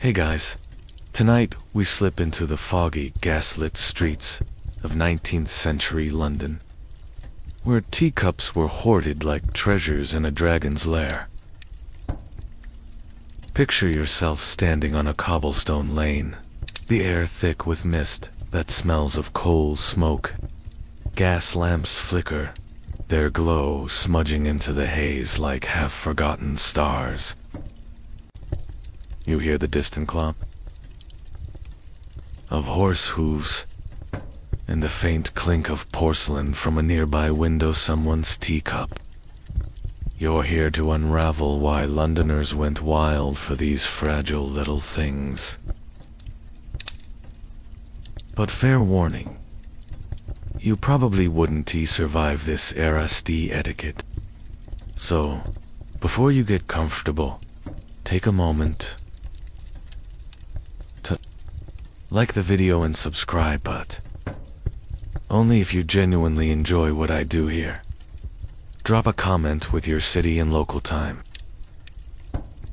Hey guys, tonight we slip into the foggy, gaslit streets of 19th century London, where teacups were hoarded like treasures in a dragon's lair. Picture yourself standing on a cobblestone lane, the air thick with mist that smells of coal smoke. Gas lamps flicker, their glow smudging into the haze like half-forgotten stars. You hear the distant clop of horse hooves and the faint clink of porcelain from a nearby window someone's teacup. You're here to unravel why Londoners went wild for these fragile little things. But fair warning, you probably wouldn't survive this era's etiquette. So, before you get comfortable, take a moment to like the video and subscribe, but only if you genuinely enjoy what I do here. Drop a comment with your city and local time.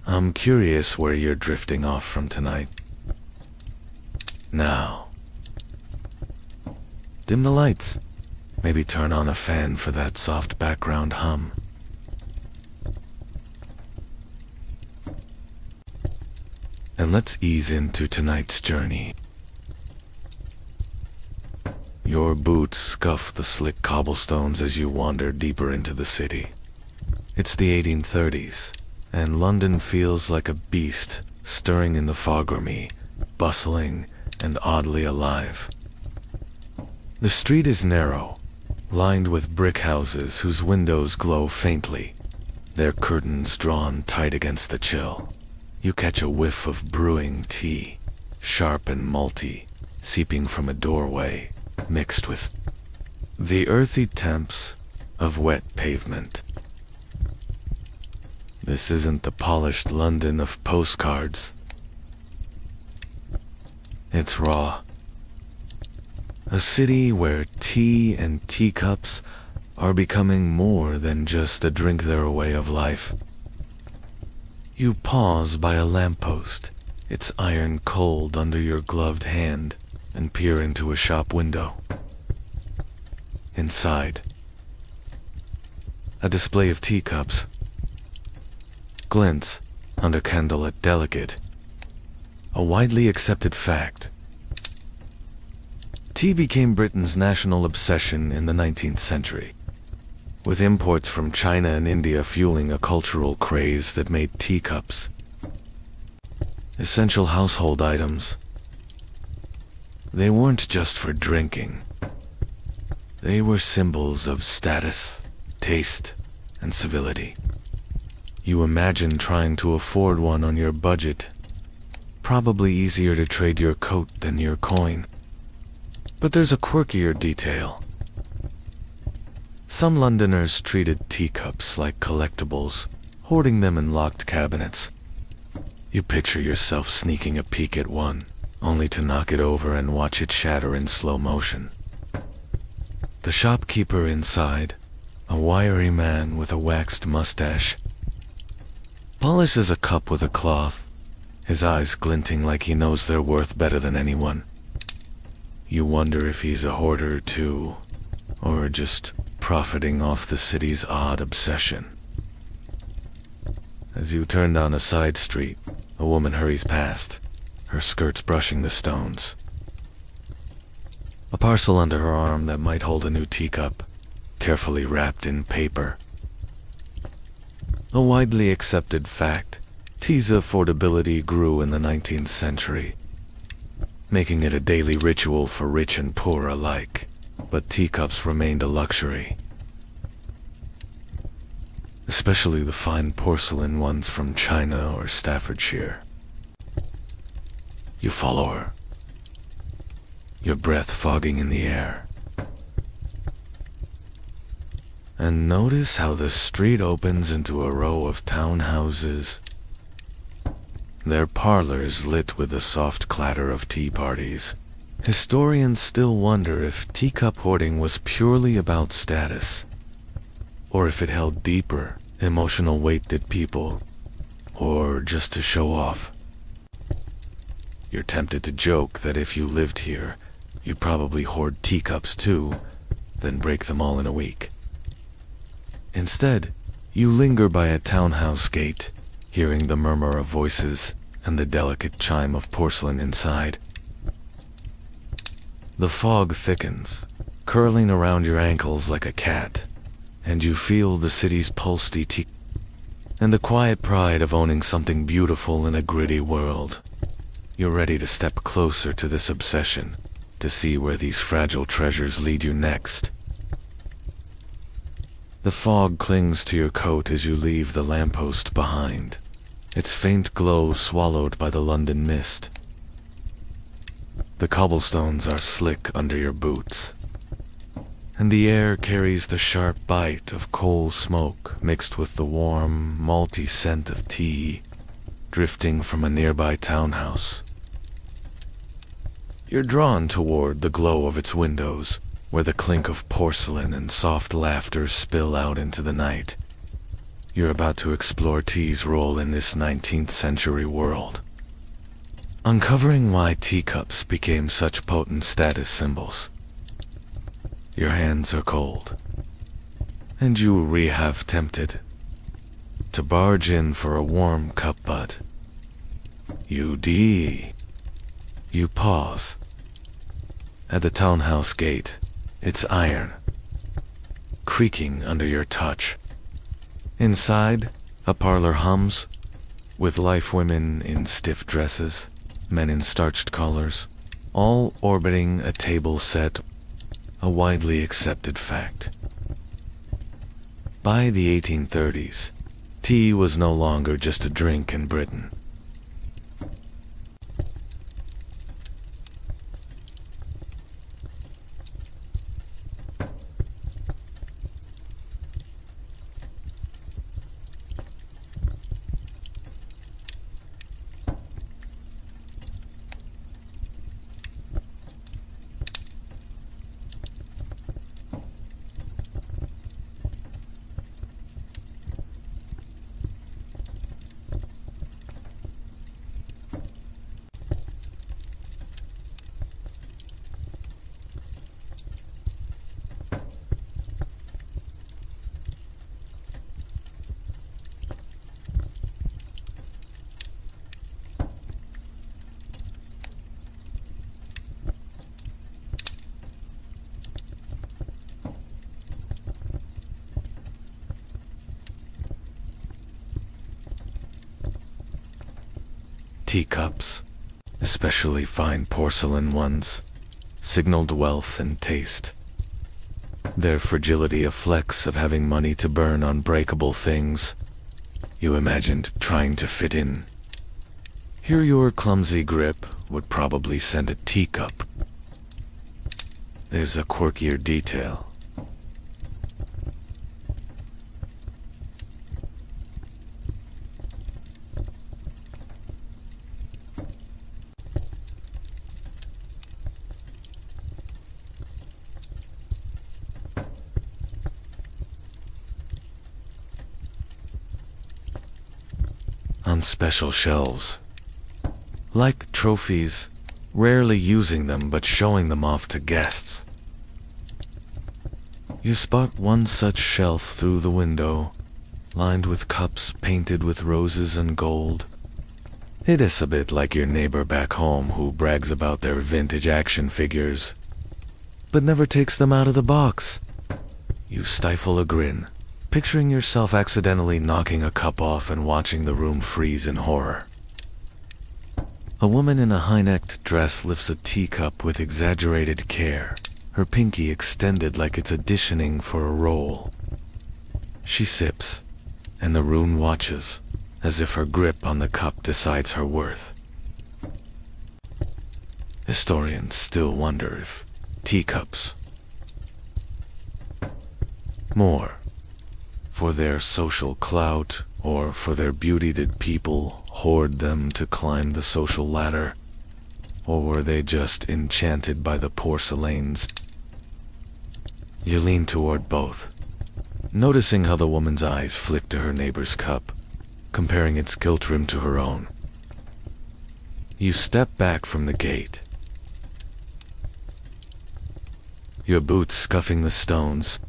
I'm curious where you're drifting off from tonight. Now, dim the lights. Maybe turn on a fan for that soft background hum. And let's ease into tonight's journey. Your boots scuff the slick cobblestones as you wander deeper into the city. It's the 1830s, and London feels like a beast stirring in the fog-remy, bustling and oddly alive. The street is narrow, lined with brick houses whose windows glow faintly, their curtains drawn tight against the chill. You catch a whiff of brewing tea, sharp and malty, seeping from a doorway, mixed with the earthy temps of wet pavement. This isn't the polished London of postcards. It's raw. A city where tea and teacups are becoming more than just a drink their way of life. You pause by a lamppost, its iron cold under your gloved hand, and peer into a shop window. Inside, a display of teacups glints under candlelit delicate, a widely accepted fact. Tea became Britain's national obsession in the 19th century, with imports from China and India fueling a cultural craze that made teacups essential household items. They weren't just for drinking. They were symbols of status, taste, and civility. You imagine trying to afford one on your budget. Probably easier to trade your coat than your coin. But there's a quirkier detail. Some Londoners treated teacups like collectibles, hoarding them in locked cabinets. You picture yourself sneaking a peek at one, only to knock it over and watch it shatter in slow motion. The shopkeeper inside, a wiry man with a waxed mustache, polishes a cup with a cloth, his eyes glinting like he knows their worth better than anyone. You wonder if he's a hoarder too, or just profiting off the city's odd obsession. As you turn down a side street, a woman hurries past, her skirts brushing the stones. A parcel under her arm that might hold a new teacup, carefully wrapped in paper. A widely accepted fact, tea's affordability grew in the 19th century, making it a daily ritual for rich and poor alike, but teacups remained a luxury. Especially the fine porcelain ones from China or Staffordshire. You follow her, your breath fogging in the air. And notice how the street opens into a row of townhouses, their parlors lit with the soft clatter of tea parties. Historians still wonder if teacup hoarding was purely about status, or if it held deeper, emotional weight that people, or just to show off. You're tempted to joke that if you lived here, you'd probably hoard teacups too, then break them all in a week. Instead, you linger by a townhouse gate, hearing the murmur of voices and the delicate chime of porcelain inside. The fog thickens, curling around your ankles like a cat, and you feel the city's pulsy tea and the quiet pride of owning something beautiful in a gritty world. You're ready to step closer to this obsession, to see where these fragile treasures lead you next. The fog clings to your coat as you leave the lamppost behind, its faint glow swallowed by the London mist. The cobblestones are slick under your boots, and the air carries the sharp bite of coal smoke mixed with the warm, malty scent of tea drifting from a nearby townhouse. You're drawn toward the glow of its windows, where the clink of porcelain and soft laughter spill out into the night. You're about to explore tea's role in this 19th century world, uncovering why teacups became such potent status symbols. Your hands are cold, and you re-have tempted to barge in for a warm cup, but you pause. At the townhouse gate, it's iron, creaking under your touch. Inside, a parlor hums, with life women in stiff dresses, men in starched collars, all orbiting a table set, a widely accepted fact. By the 1830s, tea was no longer just a drink in Britain. Teacups, especially fine porcelain ones, signaled wealth and taste. Their fragility a flex of having money to burn on breakable things. You imagined trying to fit in. Here your clumsy grip would probably send a teacup. There's a quirkier detail. On special shelves, like trophies, rarely using them but showing them off to guests. You spot one such shelf through the window, lined with cups painted with roses and gold. It is a bit like your neighbor back home who brags about their vintage action figures, but never takes them out of the box. You stifle a grin, picturing yourself accidentally knocking a cup off and watching the room freeze in horror. A woman in a high-necked dress lifts a teacup with exaggerated care, her pinky extended like it's auditioning for a role. She sips, and the room watches, as if her grip on the cup decides her worth. Historians still wonder if teacups, more for their social clout or for their beauty, did people hoard them to climb the social ladder, or were they just enchanted by the porcelains? You lean toward both, noticing how the woman's eyes flick to her neighbor's cup, comparing its gilt rim to her own. You step back from the gate, your boots scuffing the stones.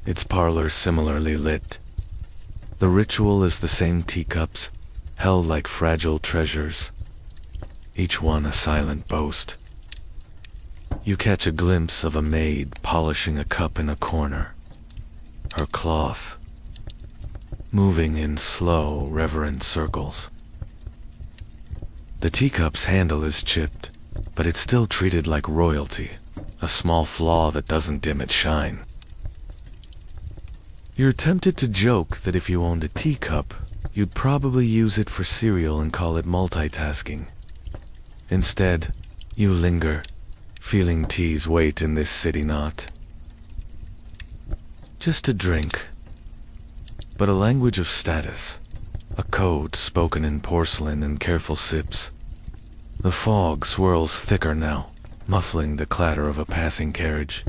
Its parlor similarly lit. The ritual is the same teacups, held like fragile treasures, each one a silent boast. You catch a glimpse of a maid polishing a cup in a corner, her cloth moving in slow, reverent circles. The teacup's handle is chipped, but it's still treated like royalty, a small flaw that doesn't dim its shine. You're tempted to joke that if you owned a teacup, you'd probably use it for cereal and call it multitasking. Instead, you linger, feeling tea's weight in this city knot. Just a drink, but a language of status, a code spoken in porcelain and careful sips. The fog swirls thicker now, muffling the clatter of a passing carriage.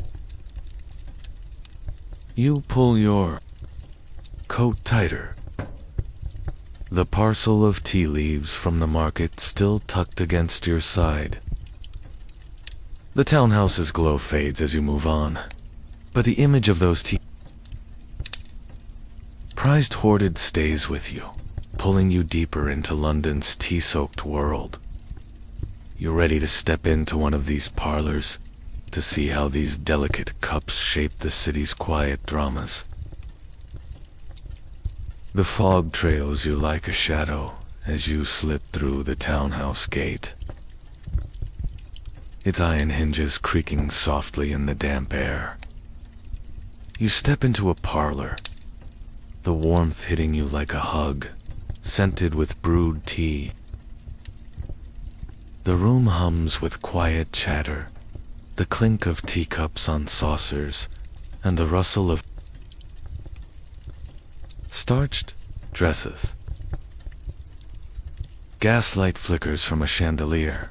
You pull your coat tighter, the parcel of tea leaves from the market still tucked against your side. The townhouse's glow fades as you move on, but the image of those prized hoarded stays with you, pulling you deeper into London's tea-soaked world. You're ready to step into one of these parlors, to see how these delicate cups shape the city's quiet dramas. The fog trails you like a shadow as you slip through the townhouse gate, its iron hinges creaking softly in the damp air. You step into a parlor, the warmth hitting you like a hug, scented with brewed tea. The room hums with quiet chatter, the clink of teacups on saucers, and the rustle of starched dresses. Gaslight flickers from a chandelier,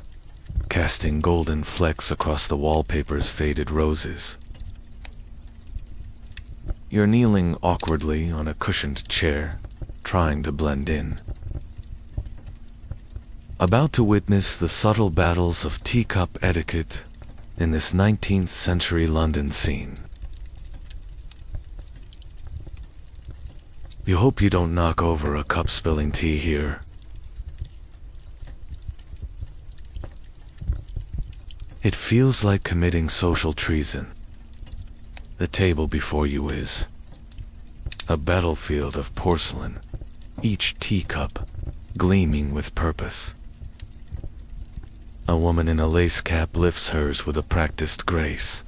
casting golden flecks across the wallpaper's faded roses. You're kneeling awkwardly on a cushioned chair, trying to blend in, about to witness the subtle battles of teacup etiquette in this 19th century London scene. You hope you don't knock over a cup spilling tea here. It feels like committing social treason. The table before you is a battlefield of porcelain, each teacup gleaming with purpose. A woman in a lace cap lifts hers with a practiced grace.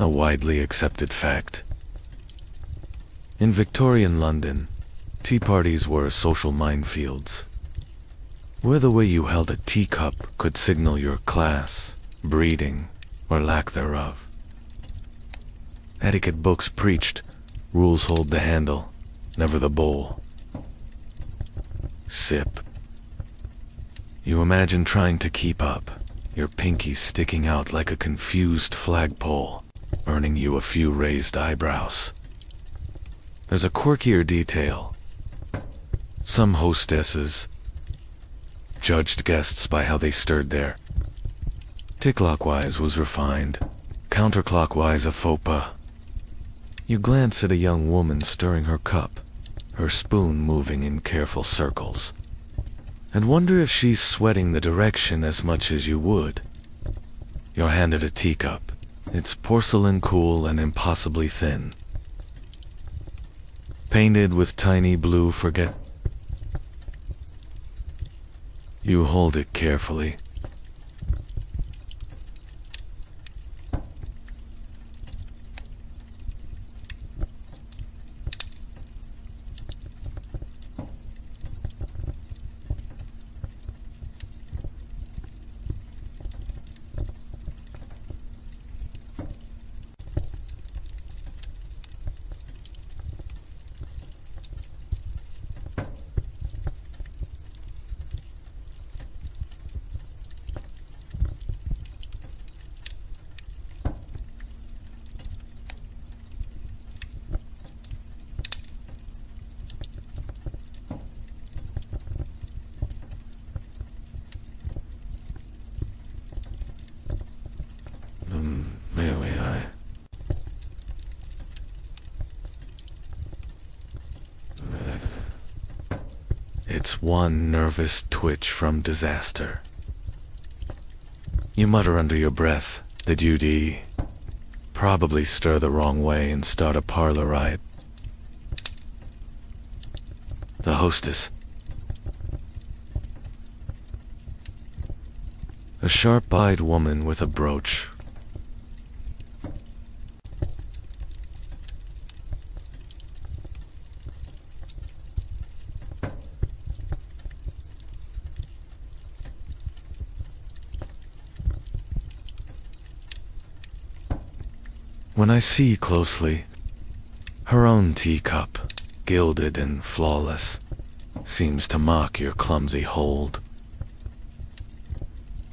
a widely accepted fact. In Victorian London, tea parties were social minefields, where the way you held a teacup could signal your class, breeding, or lack thereof. Etiquette books preached, rules hold the handle, never the bowl. Sip. You imagine trying to keep up, your pinky sticking out like a confused flagpole, earning you a few raised eyebrows. There's a quirkier detail. Some hostesses judged guests by how they stirred their. Clockwise was refined, counterclockwise a faux pas. You glance at a young woman stirring her cup, her spoon moving in careful circles, and wonder if she's sweating the direction as much as you would. You're handed a teacup. It's porcelain cool and impossibly thin, painted with tiny blue forget. You hold it carefully. May I? It's one nervous twitch from disaster. You mutter under your breath that you'd probably stir the wrong way and start a parlor riot. The hostess, a sharp-eyed woman with a brooch. When I see closely, her own teacup, gilded and flawless, seems to mock your clumsy hold.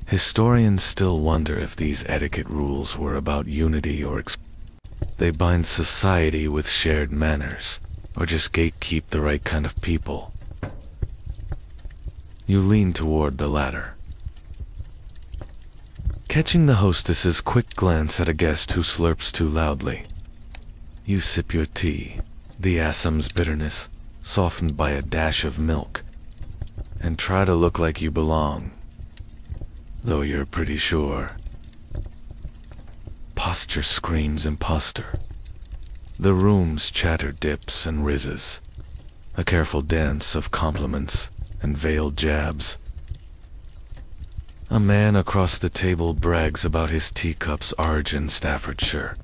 Historians still wonder if these etiquette rules were about unity or they bind society with shared manners, or just gatekeep the right kind of people. You lean toward the latter, catching the hostess's quick glance at a guest who slurps too loudly. You sip your tea, the Assam's bitterness softened by a dash of milk, and try to look like you belong, though you're pretty sure. Posture screams imposter. The room's chatter dips and rises, a careful dance of compliments and veiled jabs. A man across the table brags about his teacup's origin Staffordshire.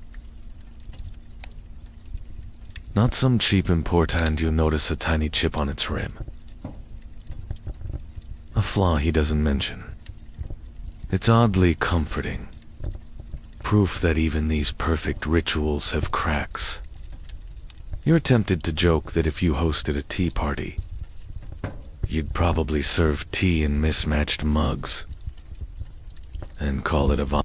Not some cheap import, and you notice a tiny chip on its rim. A flaw he doesn't mention. It's oddly comforting. Proof that even these perfect rituals have cracks. You're tempted to joke that if you hosted a tea party, you'd probably serve tea in mismatched mugs and call it a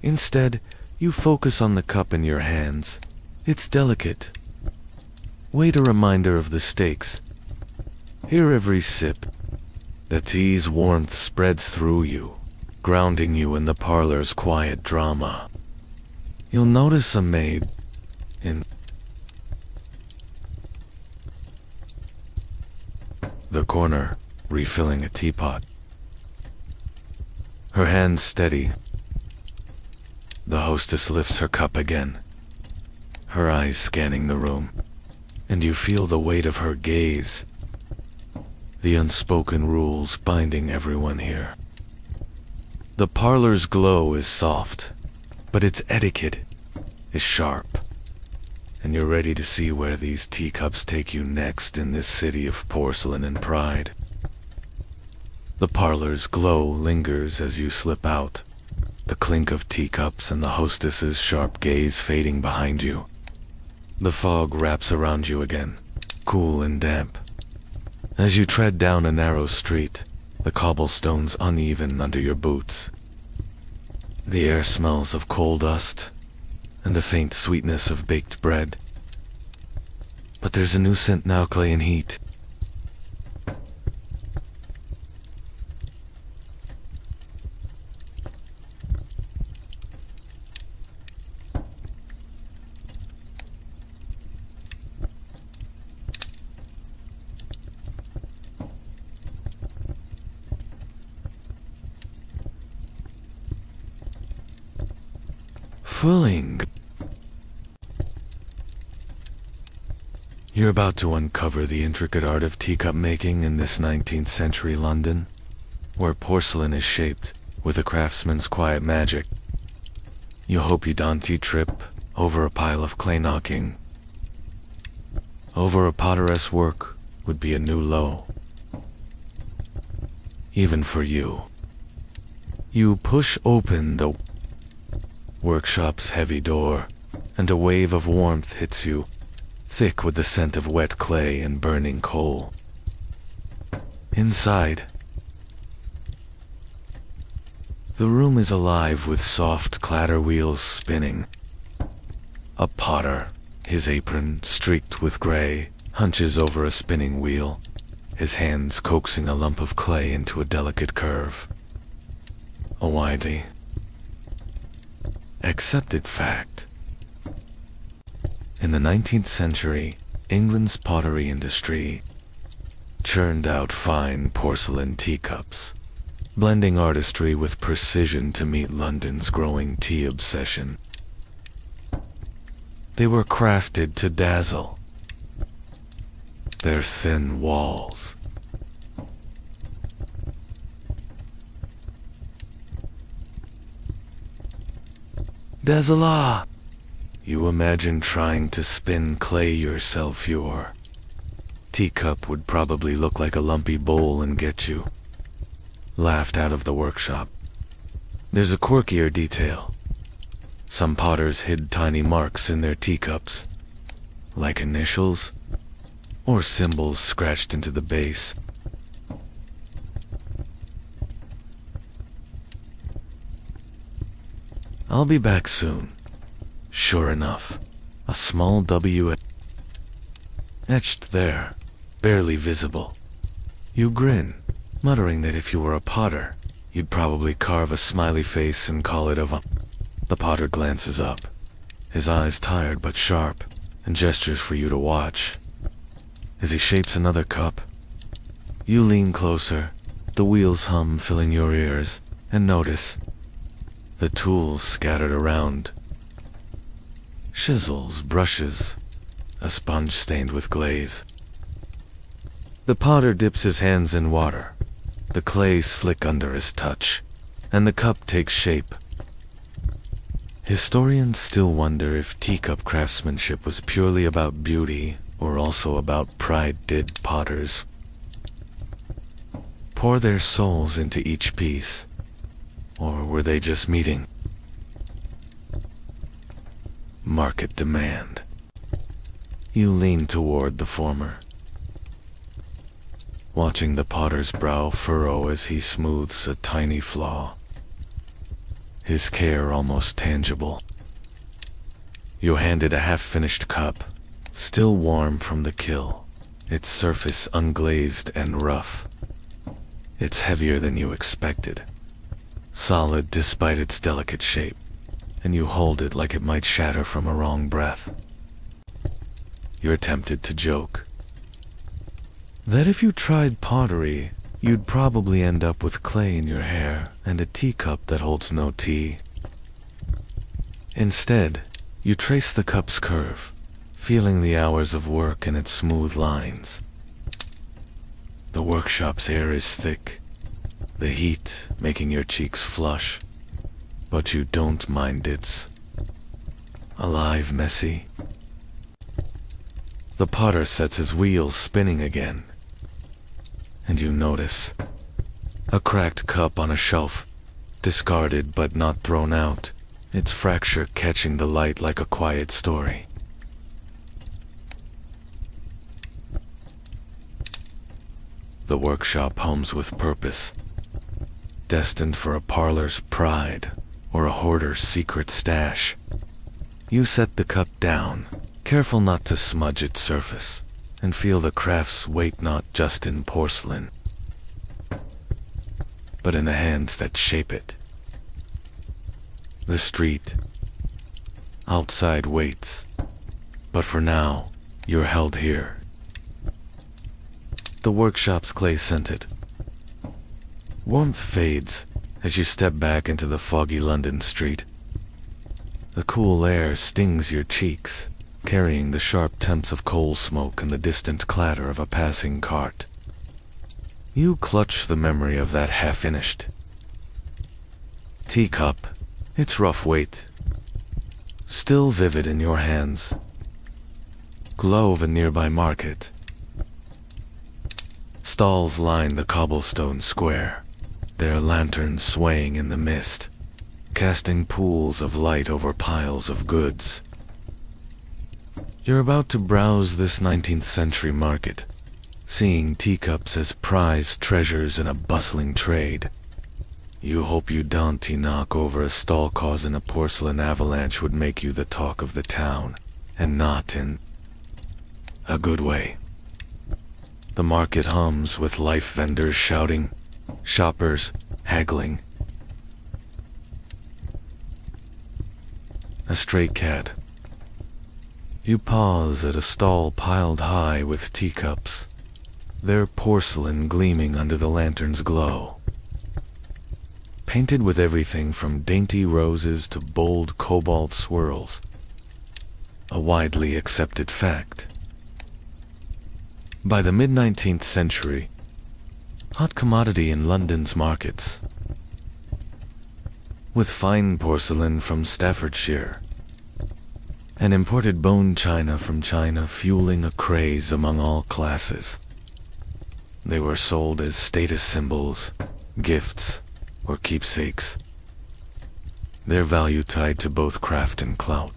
Instead, you focus on the cup in your hands. It's delicate. Wait a reminder of the stakes. Hear every sip. The tea's warmth spreads through you, grounding you in the parlor's quiet drama. You'll notice a maid in the corner, refilling a teapot. Her hands steady. The hostess lifts her cup again, her eyes scanning the room, and you feel the weight of her gaze, the unspoken rules binding everyone here. The parlor's glow is soft, but its etiquette is sharp, and you're ready to see where these teacups take you next in this city of porcelain and pride. The parlor's glow lingers as you slip out, the clink of teacups and the hostess's sharp gaze fading behind you. The fog wraps around you again, cool and damp. As you tread down a narrow street, the cobblestones uneven under your boots. The air smells of coal dust and the faint sweetness of baked bread. But there's a new scent now, clay and heat. Filling. You're about to uncover the intricate art of teacup making in this 19th century London, where porcelain is shaped with a craftsman's quiet magic. You hope you don't trip over a pile of clay knocking. Over a potteress work would be a new low. Even for you. You push open the workshop's heavy door, and a wave of warmth hits you, thick with the scent of wet clay and burning coal. Inside, the room is alive with soft clatter wheels spinning. A potter, his apron streaked with gray, hunches over a spinning wheel, his hands coaxing a lump of clay into a delicate curve. A widely accepted fact. In the 19th century, England's pottery industry churned out fine porcelain teacups, blending artistry with precision to meet London's growing tea obsession. They were crafted to dazzle, their thin walls dazzle. You imagine trying to spin clay yourself. Your teacup would probably look like a lumpy bowl and get you laughed out of the workshop. There's a quirkier detail. Some potters hid tiny marks in their teacups, like initials or symbols scratched into the base. I'll be back soon. Sure enough, a small W etched there, barely visible. You grin, muttering that if you were a potter, you'd probably carve a smiley face and call it a The potter glances up, his eyes tired but sharp, and gestures for you to watch. As he shapes another cup, you lean closer, the wheels hum filling your ears, and notice the tools scattered around. Chisels, brushes, a sponge stained with glaze. The potter dips his hands in water, the clay slick under his touch, and the cup takes shape. Historians still wonder if teacup craftsmanship was purely about beauty or also about pride. Did potters pour their souls into each piece, or were they just meeting market demand? You lean toward the former, watching the potter's brow furrow as he smooths a tiny flaw, his care almost tangible. You're handed a half-finished cup, still warm from the kiln, its surface unglazed and rough. It's heavier than you expected, solid despite its delicate shape, and you hold it like it might shatter from a wrong breath. You're tempted to joke that if you tried pottery, you'd probably end up with clay in your hair and a teacup that holds no tea. Instead, you trace the cup's curve, feeling the hours of work in its smooth lines. The workshop's air is thick, the heat making your cheeks flush, but you don't mind its alive, messy. The potter sets his wheels spinning again, and you notice a cracked cup on a shelf, discarded but not thrown out, its fracture catching the light like a quiet story. The workshop hums with purpose, destined for a parlor's pride or a hoarder's secret stash. You set the cup down, careful not to smudge its surface, and feel the craft's weight not just in porcelain, but in the hands that shape it. The street, outside waits, but for now, you're held here. The workshop's clay-scented. Warmth fades as you step back into the foggy London street. The cool air stings your cheeks, carrying the sharp temps of coal smoke and the distant clatter of a passing cart. You clutch the memory of that half-finished teacup, its rough weight, still vivid in your hands. Glow of a nearby market. Stalls line the cobblestone square, their lanterns swaying in the mist, casting pools of light over piles of goods. You're about to browse this 19th century market, seeing teacups as prized treasures in a bustling trade. You hope you don't knock over a stall causing a porcelain avalanche would make you the talk of the town, and not in a good way. The market hums with life vendors shouting, shoppers haggling. A stray cat. You pause at a stall piled high with teacups, their porcelain gleaming under the lantern's glow. Painted with everything from dainty roses to bold cobalt swirls. A widely accepted fact. By the mid-19th century, hot commodity in London's markets, with fine porcelain from Staffordshire and imported bone china from China fueling a craze among all classes. They were sold as status symbols, gifts, or keepsakes, their value tied to both craft and clout.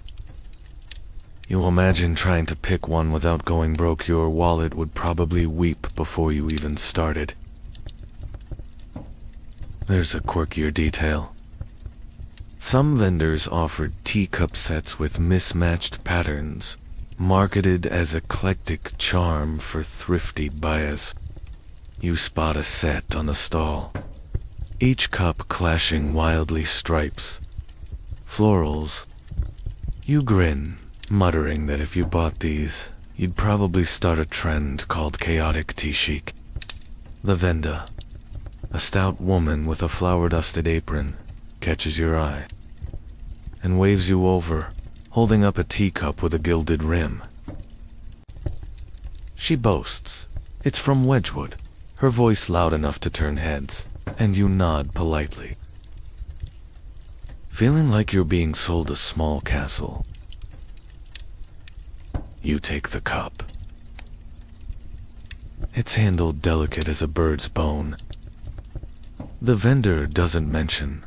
You imagine trying to pick one without going broke. Your wallet would probably weep before you even started. There's a quirkier detail. Some vendors offered teacup sets with mismatched patterns, marketed as eclectic charm for thrifty buyers. You spot a set on a stall, each cup clashing wildly stripes, florals. You grin, muttering that if you bought these, you'd probably start a trend called chaotic tea chic. The vendor, a stout woman with a flour-dusted apron, catches your eye and waves you over, holding up a teacup with a gilded rim. She boasts, it's from Wedgwood, her voice loud enough to turn heads, and you nod politely. Feeling like you're being sold a small castle, you take the cup. It's handled delicate as a bird's bone. The vendor doesn't mention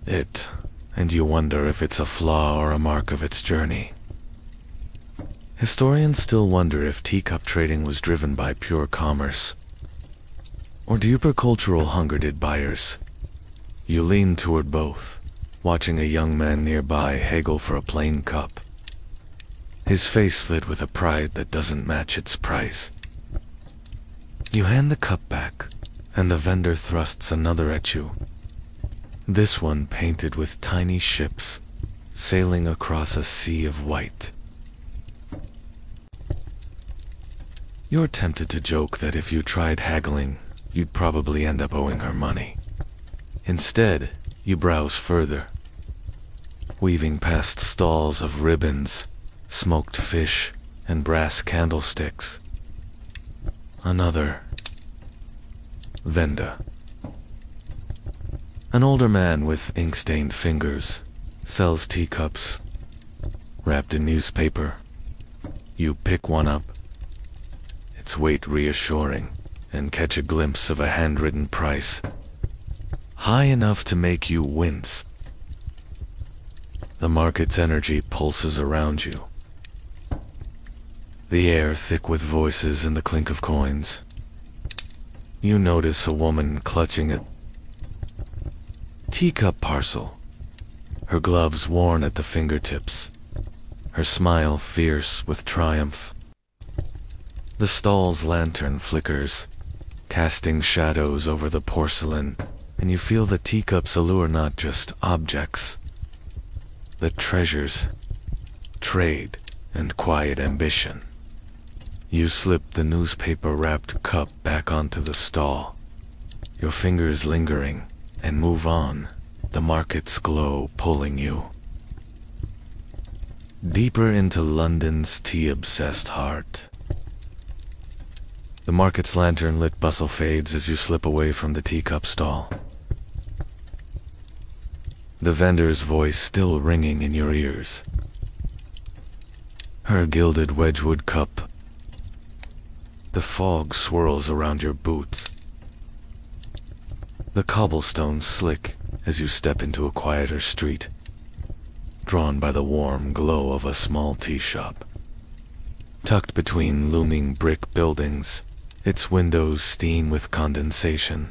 it, and you wonder if it's a flaw or a mark of its journey. Historians still wonder if teacup trading was driven by pure commerce, or deeper cultural hunger did buyers. You lean toward both, watching a young man nearby haggle for a plain cup, his face lit with a pride that doesn't match its price. You hand the cup back, and the vendor thrusts another at you. This one painted with tiny ships, sailing across a sea of white. You're tempted to joke that if you tried haggling, you'd probably end up owing her money. Instead, you browse further, weaving past stalls of ribbons, smoked fish, and brass candlesticks. Another vendor. An older man with ink-stained fingers sells teacups, wrapped in newspaper. You pick one up, its weight reassuring, and catch a glimpse of a handwritten price, high enough to make you wince. The market's energy pulses around you, the air thick with voices and the clink of coins. You notice a woman clutching a teacup parcel, her gloves worn at the fingertips, her smile fierce with triumph. The stall's lantern flickers, casting shadows over the porcelain, and you feel the teacups allure not just objects, but treasures, trade, and quiet ambition. You slip the newspaper-wrapped cup back onto the stall, your fingers lingering, and move on, the market's glow pulling you deeper into London's tea-obsessed heart. The market's lantern-lit bustle fades as you slip away from the teacup stall, the vendor's voice still ringing in your ears. Her gilded Wedgwood cup. The fog swirls around your boots. The cobblestones slick as you step into a quieter street, drawn by the warm glow of a small tea shop. Tucked between looming brick buildings, its windows steam with condensation,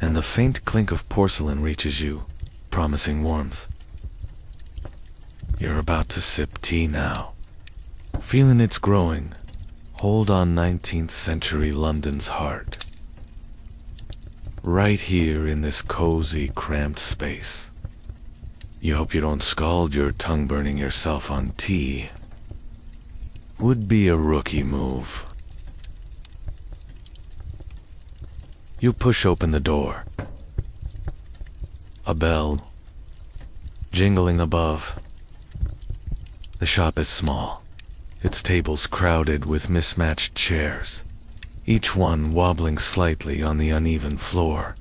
and the faint clink of porcelain reaches you, promising warmth. You're about to sip tea now, feeling it's growing. Hold on 19th century London's heart. Right here in this cozy, cramped space. You hope you don't scald your tongue burning yourself on tea. Would be a rookie move. You push open the door. A bell, jingling above. The shop is small, its tables crowded with mismatched chairs, each one wobbling slightly on the uneven floor.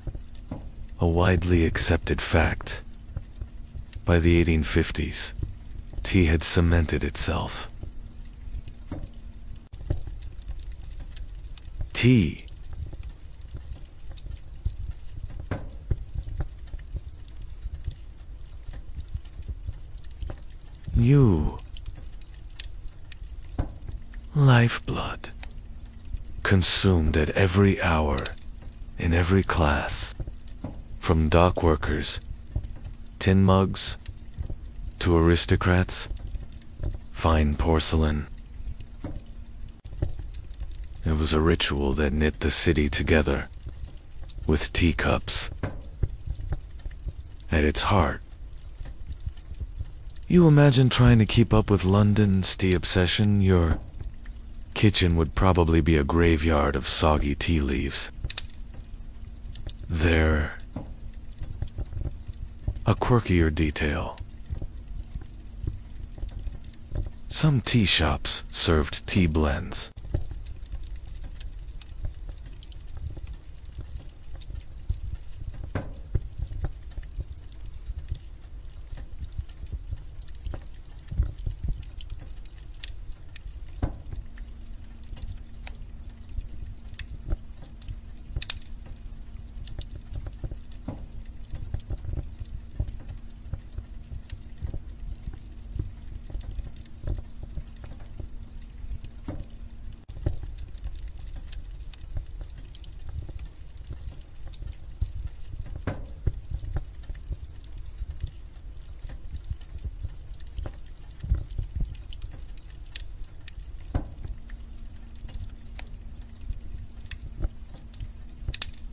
A widely accepted fact. By the 1850s, tea had cemented itself. Tea. You. Lifeblood. Consumed at every hour, in every class. From dock workers, tin mugs, to aristocrats, fine porcelain. It was a ritual that knit the city together, with teacups at its heart. You imagine trying to keep up with London's tea obsession. Your kitchen would probably be a graveyard of soggy tea leaves. There, a quirkier detail. Some tea shops served tea blends.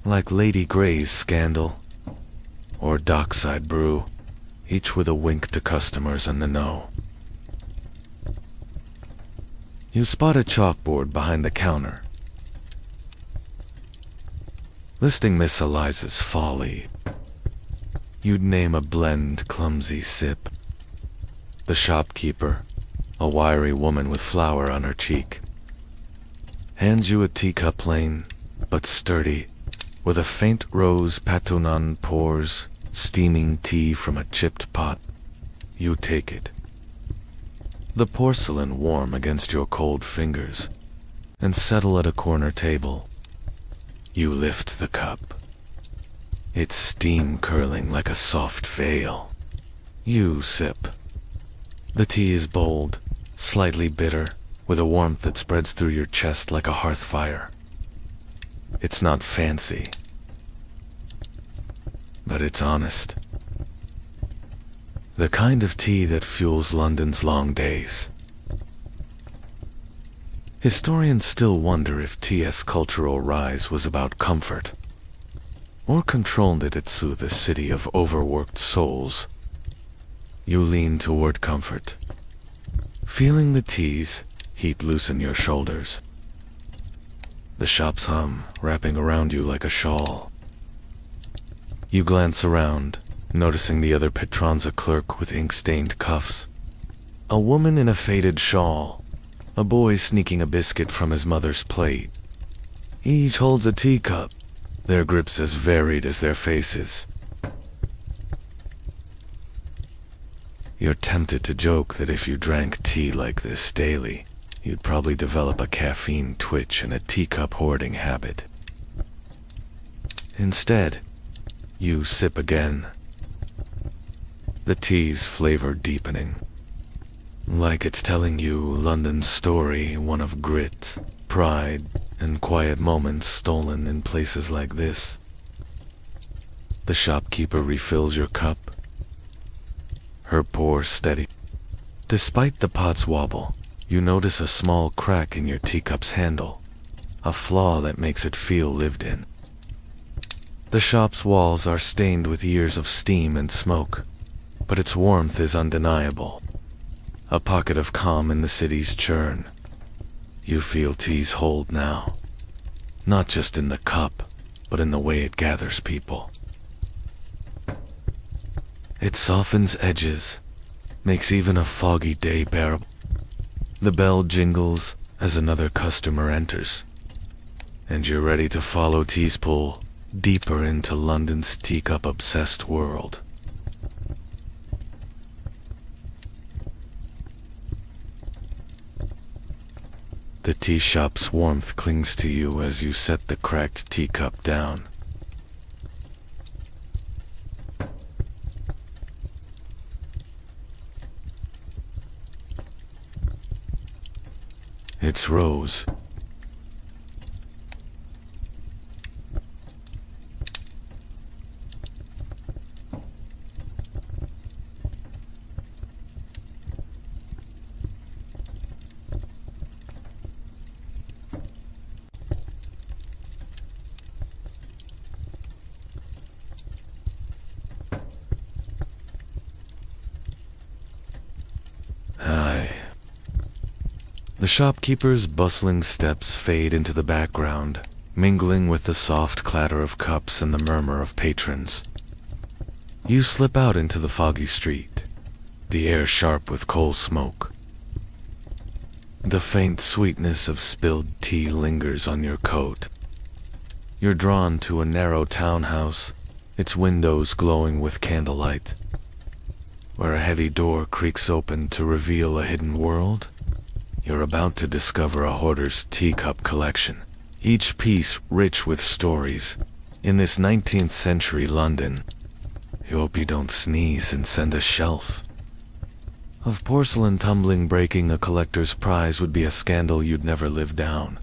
Like Lady Grey's Scandal, or Dockside Brew, each with a wink to customers in the know. You spot a chalkboard behind the counter, listing Miss Eliza's Folly. You'd name a blend clumsy sip. The shopkeeper, a wiry woman with flour on her cheek, hands you a teacup plain, but sturdy, with a faint rose patonnan pours steaming tea from a chipped pot. You take it, the porcelain warm against your cold fingers, and settle at a corner table. You lift the cup, its steam curling like a soft veil. You sip. The tea is bold, slightly bitter, with a warmth that spreads through your chest like a hearth fire. It's not fancy, but it's honest. The kind of tea that fuels London's long days. Historians still wonder if tea's cultural rise was about comfort, or control did it soothe a city of overworked souls. You lean toward comfort, feeling the tea's heat loosen your shoulders. The shop's hum wrapping around you like a shawl. You glance around, noticing the other patrons, a clerk with ink-stained cuffs, a woman in a faded shawl, a boy sneaking a biscuit from his mother's plate. Each holds a teacup, their grips as varied as their faces. You're tempted to joke that if you drank tea like this daily, you'd probably develop a caffeine twitch and a teacup hoarding habit. Instead, you sip again, the tea's flavor deepening, like it's telling you London's story, one of grit, pride, and quiet moments stolen in places like this. The shopkeeper refills your cup, her pour steady. Despite the pot's wobble, you notice a small crack in your teacup's handle, a flaw that makes it feel lived in. The shop's walls are stained with years of steam and smoke, but its warmth is undeniable. A pocket of calm in the city's churn. You feel tea's hold now, not just in the cup, but in the way it gathers people. It softens edges, makes even a foggy day bearable. The bell jingles as another customer enters, and you're ready to follow tea's pull deeper into London's teacup-obsessed world. The tea shop's warmth clings to you as you set the cracked teacup down. It's rose. The shopkeeper's bustling steps fade into the background, mingling with the soft clatter of cups and the murmur of patrons. You slip out into the foggy street, the air sharp with coal smoke. The faint sweetness of spilled tea lingers on your coat. You're drawn to a narrow townhouse, its windows glowing with candlelight, where a heavy door creaks open to reveal a hidden world. You're about to discover a hoarder's teacup collection, each piece rich with stories. In this 19th century London, you hope you don't sneeze and send a shelf of porcelain tumbling. Breaking a collector's prize would be a scandal you'd never live down.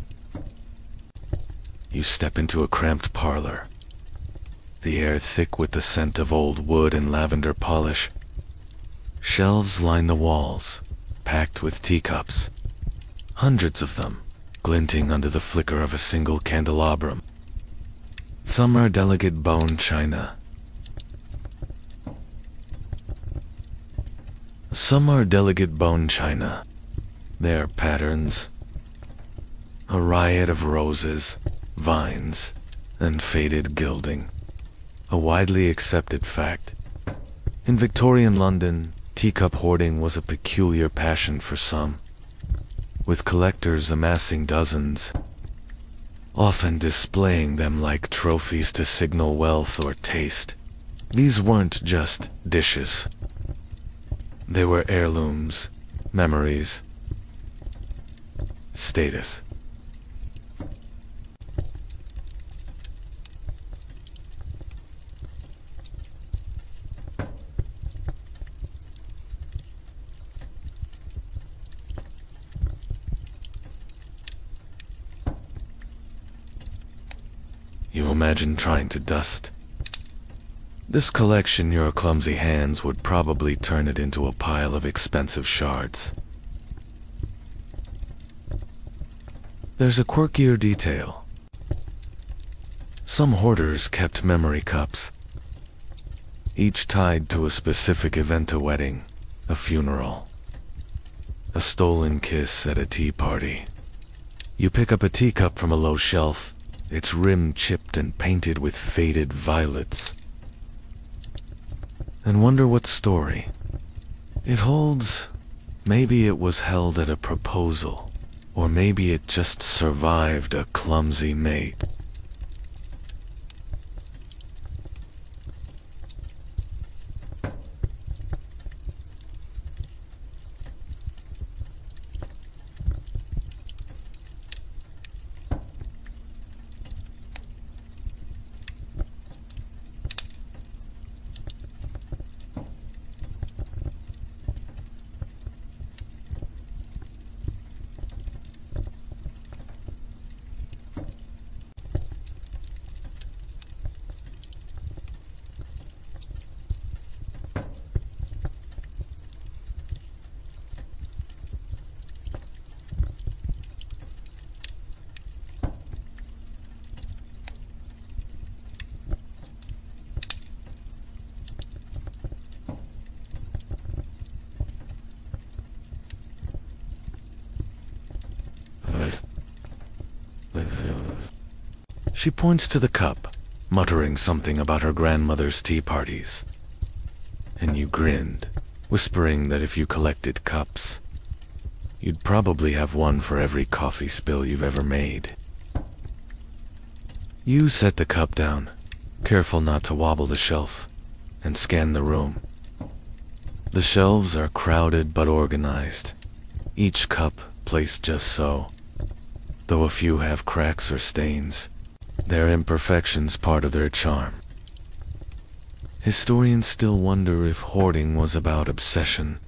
You step into a cramped parlor, the air thick with the scent of old wood and lavender polish. Shelves line the walls, packed with teacups. Hundreds of them, glinting under the flicker of a single candelabrum. Some are delicate bone china. Their patterns, a riot of roses, vines, and faded gilding. A widely accepted fact. In Victorian London, teacup hoarding was a peculiar passion for some, with collectors amassing dozens, often displaying them like trophies to signal wealth or taste. These weren't just dishes. They were heirlooms, memories, status. You imagine trying to dust this collection. Your clumsy hands would probably turn it into a pile of expensive shards. There's a quirkier detail. Some hoarders kept memory cups, each tied to a specific event: a wedding, a funeral, a stolen kiss at a tea party. You pick up a teacup from a low shelf, its rim chipped and painted with faded violets, and wonder what story it holds. Maybe it was held at a proposal, or maybe it just survived a clumsy mate. She points to the cup, muttering something about her grandmother's tea parties. And you grinned, whispering that if you collected cups, you'd probably have one for every coffee spill you've ever made. You set the cup down, careful not to wobble the shelf, and scan the room. The shelves are crowded but organized, each cup placed just so. Though a few have cracks or stains, their imperfections part of their charm. Historians still wonder if hoarding was about obsession,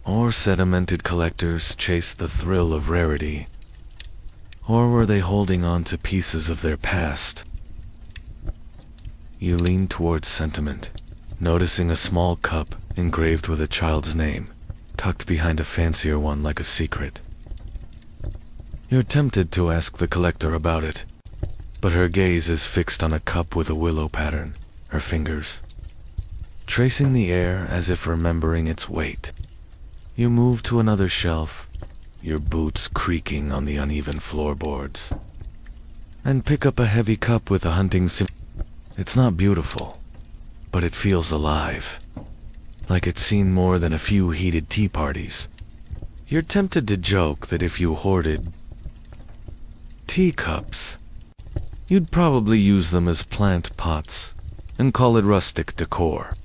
or sedimented collectors chased the thrill of rarity, or were they holding on to pieces of their past. You lean towards sentiment, noticing a small cup engraved with a child's name, tucked behind a fancier one like a secret. You're tempted to ask the collector about it, but her gaze is fixed on a cup with a willow pattern, her fingers tracing the air as if remembering its weight. You move to another shelf, your boots creaking on the uneven floorboards, and pick up a heavy cup with a hunting symbol. It's not beautiful, but it feels alive, like it's seen more than a few heated tea parties. You're tempted to joke that if you hoarded teacups, you'd probably use them as plant pots and call it rustic decor.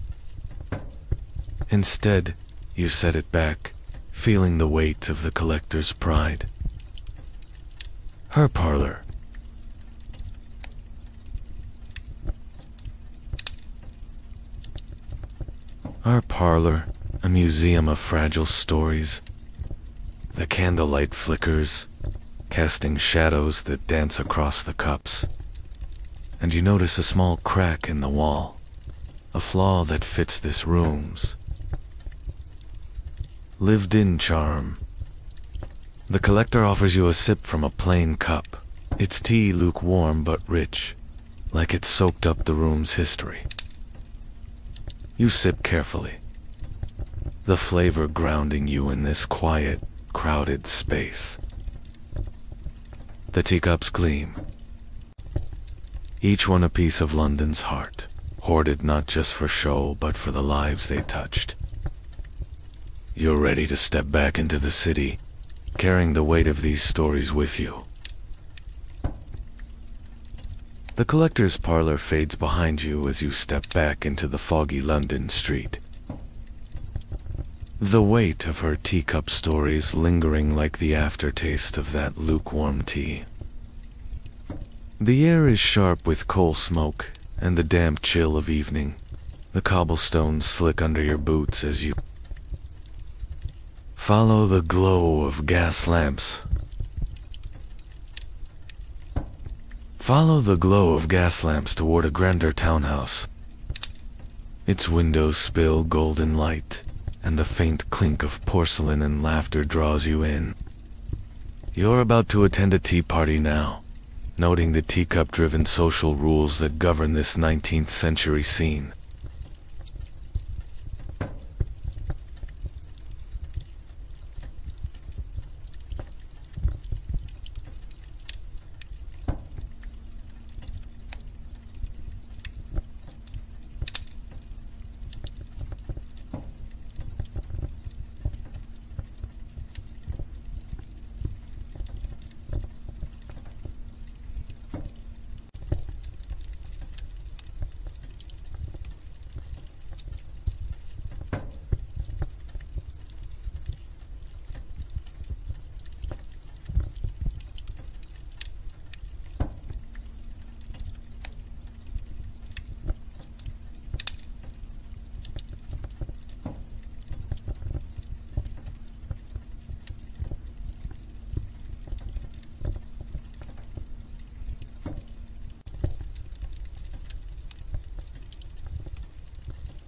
Instead, you set it back, feeling the weight of the collector's pride. Her parlor. Our parlor, a museum of fragile stories. The candlelight flickers, casting shadows that dance across the cups. And you notice a small crack in the wall, a flaw that fits this room's lived-in charm. The collector offers you a sip from a plain cup, its tea lukewarm but rich, like it soaked up the room's history. You sip carefully, the flavor grounding you in this quiet, crowded space. The teacups gleam, each one a piece of London's heart, hoarded not just for show but for the lives they touched. You're ready to step back into the city, carrying the weight of these stories with you. The collector's parlor fades behind you as you step back into the foggy London street. the weight of her teacup stories lingering like the aftertaste of that lukewarm tea. The air is sharp with coal smoke and the damp chill of evening. The cobblestones slick under your boots as you follow the glow of gas lamps. Follow the glow of gas lamps toward a grander townhouse. Its windows spill golden light, and the faint clink of porcelain and laughter draws you in. You're about to attend a tea party now, noting the teacup-driven social rules that govern this 19th century scene.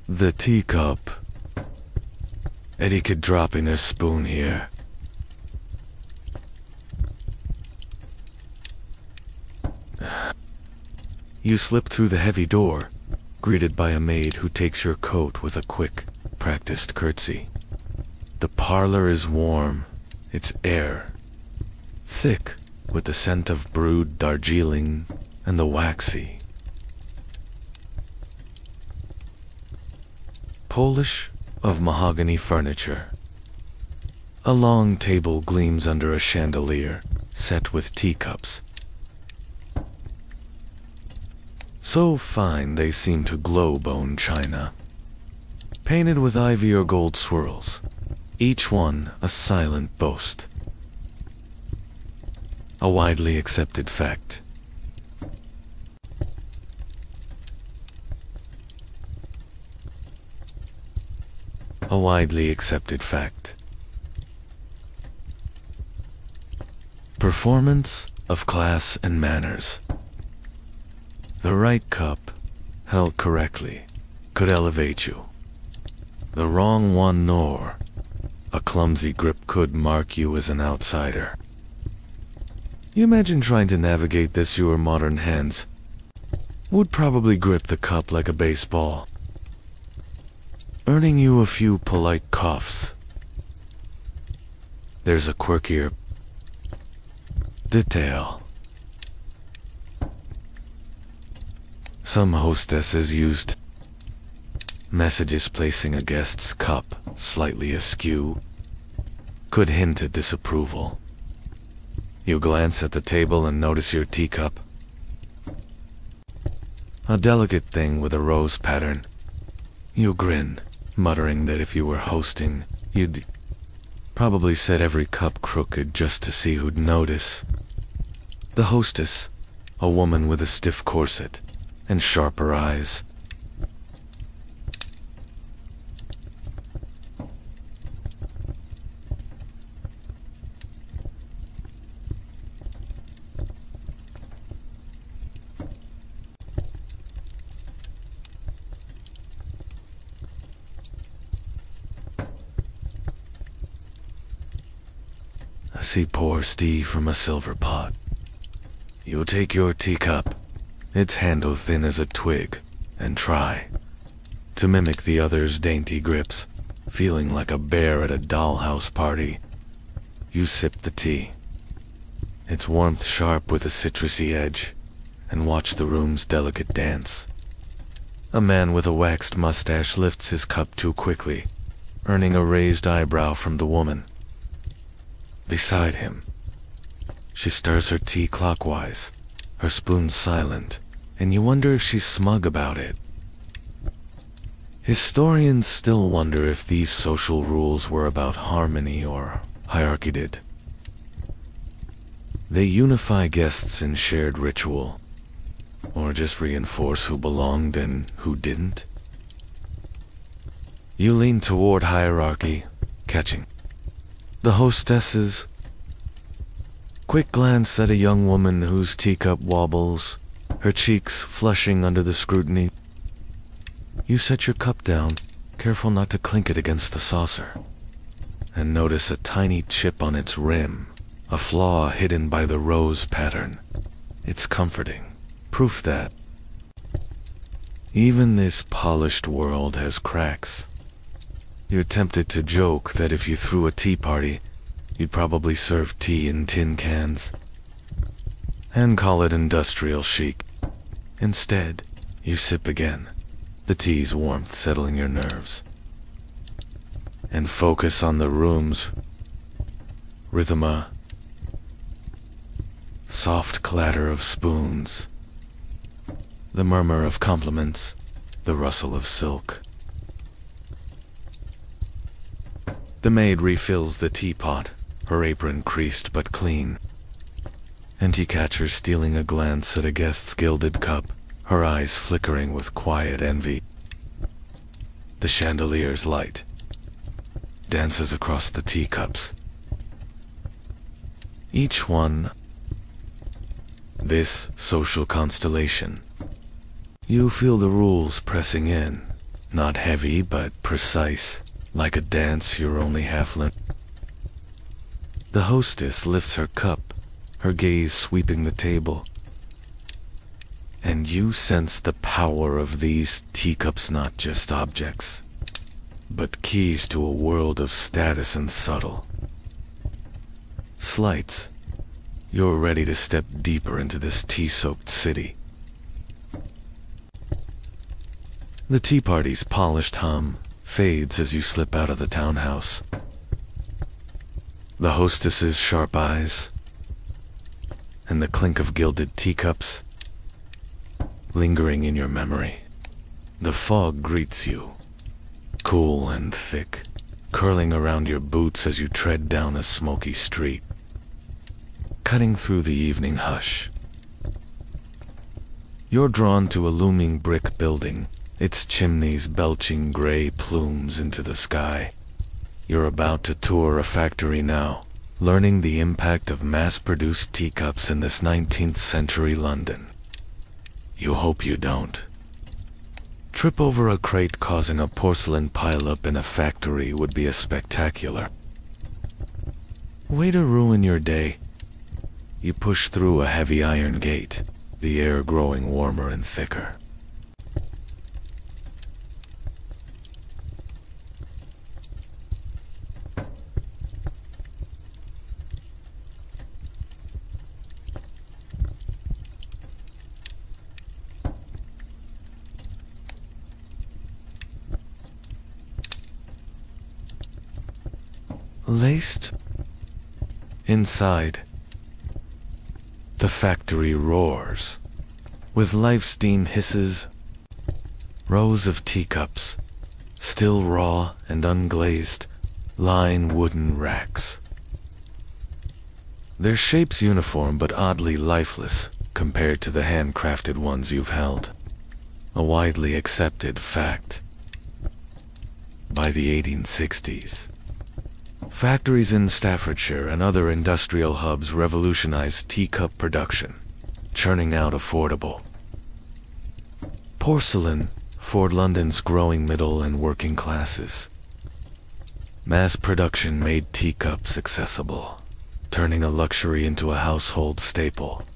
The teacup. Etiquette dropping a spoon here. You slip through the heavy door, greeted by a maid who takes your coat with a quick, practiced curtsy. The parlor is warm, its air thick with the scent of brewed Darjeeling and the waxy, polish of mahogany furniture. A long table gleams under a chandelier set with teacups, so fine they seem to glow bone china, painted with ivy or gold swirls, each one a silent boast. A widely accepted fact. A widely accepted fact. Performance of class and manners. The right cup, held correctly, could elevate you. The wrong one nor a clumsy grip could mark you as an outsider. You imagine trying to navigate this. Your modern hands would probably grip the cup like a baseball, earning you a few polite coughs. There's a quirkier detail. Some hostesses used messages placing a guest's cup slightly askew could hint at disapproval. You glance at the table and notice your teacup, a delicate thing with a rose pattern. You grin, muttering that if you were hosting, you'd probably set every cup crooked just to see who'd notice. The hostess, a woman with a stiff corset and sharper eyes, she pours tea from a silver pot. You take your teacup, its handle thin as a twig, and try to mimic the other's dainty grips, feeling like a bear at a dollhouse party. You sip the tea, its warmth sharp with a citrusy edge, and watch the room's delicate dance. A man with a waxed mustache lifts his cup too quickly, earning a raised eyebrow from the woman beside him. She stirs her tea clockwise, her spoon silent, and you wonder if she's smug about it. Historians still wonder if these social rules were about harmony or hierarchy. They unify guests in shared ritual, or just reinforce who belonged and who didn't. You lean toward hierarchy, catching the hostess's quick glance at a young woman whose teacup wobbles, her cheeks flushing under the scrutiny. You set your cup down, careful not to clink it against the saucer, and notice a tiny chip on its rim, a flaw hidden by the rose pattern. It's comforting, proof that even this polished world has cracks. You're tempted to joke that if you threw a tea party, you'd probably serve tea in tin cans and call it industrial chic. Instead, you sip again, the tea's warmth settling your nerves, and focus on the room's rhythm, soft clatter of spoons, the murmur of compliments, the rustle of silk. The maid refills the teapot, her apron creased but clean, and you catch her stealing a glance at a guest's gilded cup, her eyes flickering with quiet envy. The chandelier's light dances across the teacups, each one this social constellation. You feel the rules pressing in, not heavy but precise, like a dance you're only half learned. The hostess lifts her cup, her gaze sweeping the table, and you sense the power of these teacups, not just objects, but keys to a world of status and subtle slights. You're ready to step deeper into this tea-soaked city. The tea party's polished hum fades as you slip out of the townhouse. The hostess's sharp eyes and the clink of gilded teacups lingering in your memory. The fog greets you, cool and thick, curling around your boots as you tread down a smoky street, cutting through the evening hush. You're drawn to a looming brick building, its chimneys belching gray plumes into the sky. You're about to tour a factory now, learning the impact of mass-produced teacups in this 19th century London. You hope you don't trip over a crate, causing a porcelain pileup in a factory would be a spectacular way to ruin your day. You push through a heavy iron gate, the air growing warmer and thicker. Laced inside, the factory roars, with life steam hisses. Rows of teacups, still raw and unglazed, line wooden racks. Their shapes uniform but oddly lifeless compared to the handcrafted ones you've held. A widely accepted fact. By the 1860s, factories in Staffordshire and other industrial hubs revolutionized teacup production, churning out affordable porcelain for London's growing middle and working classes. Mass production made teacups accessible, turning a luxury into a household staple.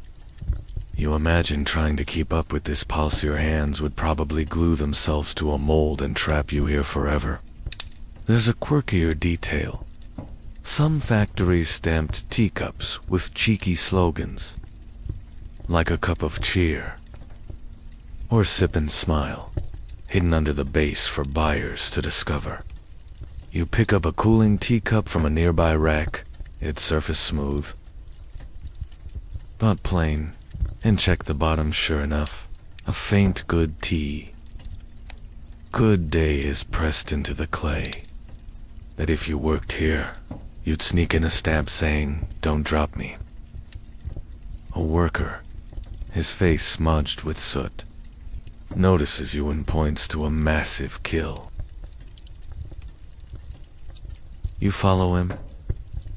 You imagine trying to keep up with this pulse. Your hands would probably glue themselves to a mold and trap you here forever. There's a quirkier detail. Some factories stamped teacups with cheeky slogans, like a cup of cheer, or sip and smile, hidden under the base for buyers to discover. You pick up a cooling teacup from a nearby rack, its surface smooth, but plain, and check the bottom. Sure enough, a faint good tea good day is pressed into the clay. That if you worked here, you'd sneak in a stamp saying, "Don't drop me." A worker, his face smudged with soot, notices you and points to a massive kill. You follow him,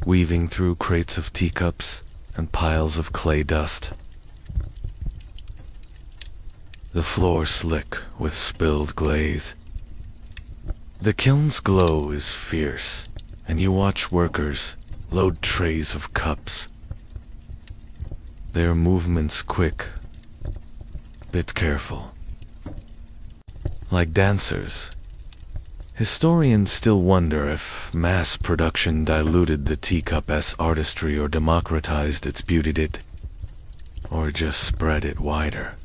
weaving through crates of teacups and piles of clay dust. The floor slick with spilled glaze. The kiln's glow is fierce, and you watch workers load trays of cups. Their movements quick, bit careful. Like dancers, historians still wonder if mass production diluted the teacup as artistry or democratized its beauty, or just spread it wider.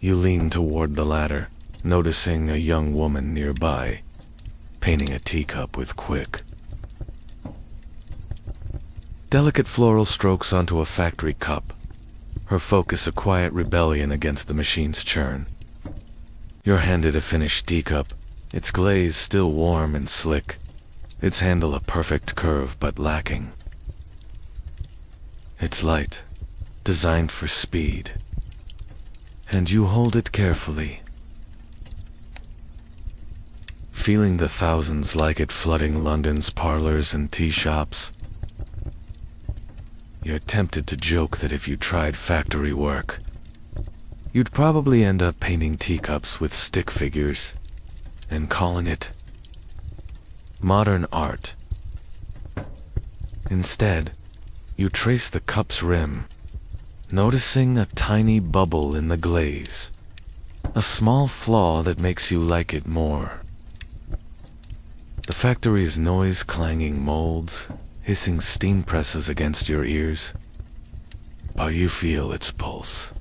You lean toward the latter, noticing a young woman nearby, painting a teacup with quick, delicate floral strokes onto a factory cup, her focus a quiet rebellion against the machine's churn. You're handed a finished teacup, its glaze still warm and slick, its handle a perfect curve but lacking. It's light, designed for speed, and you hold it carefully, feeling the thousands like it flooding London's parlors and tea shops. You're tempted to joke that if you tried factory work, you'd probably end up painting teacups with stick figures and calling it modern art. Instead, you trace the cup's rim, noticing a tiny bubble in the glaze, a small flaw that makes you like it more. The factory's noise-clanging molds, hissing steam presses against your ears, but you feel its pulse.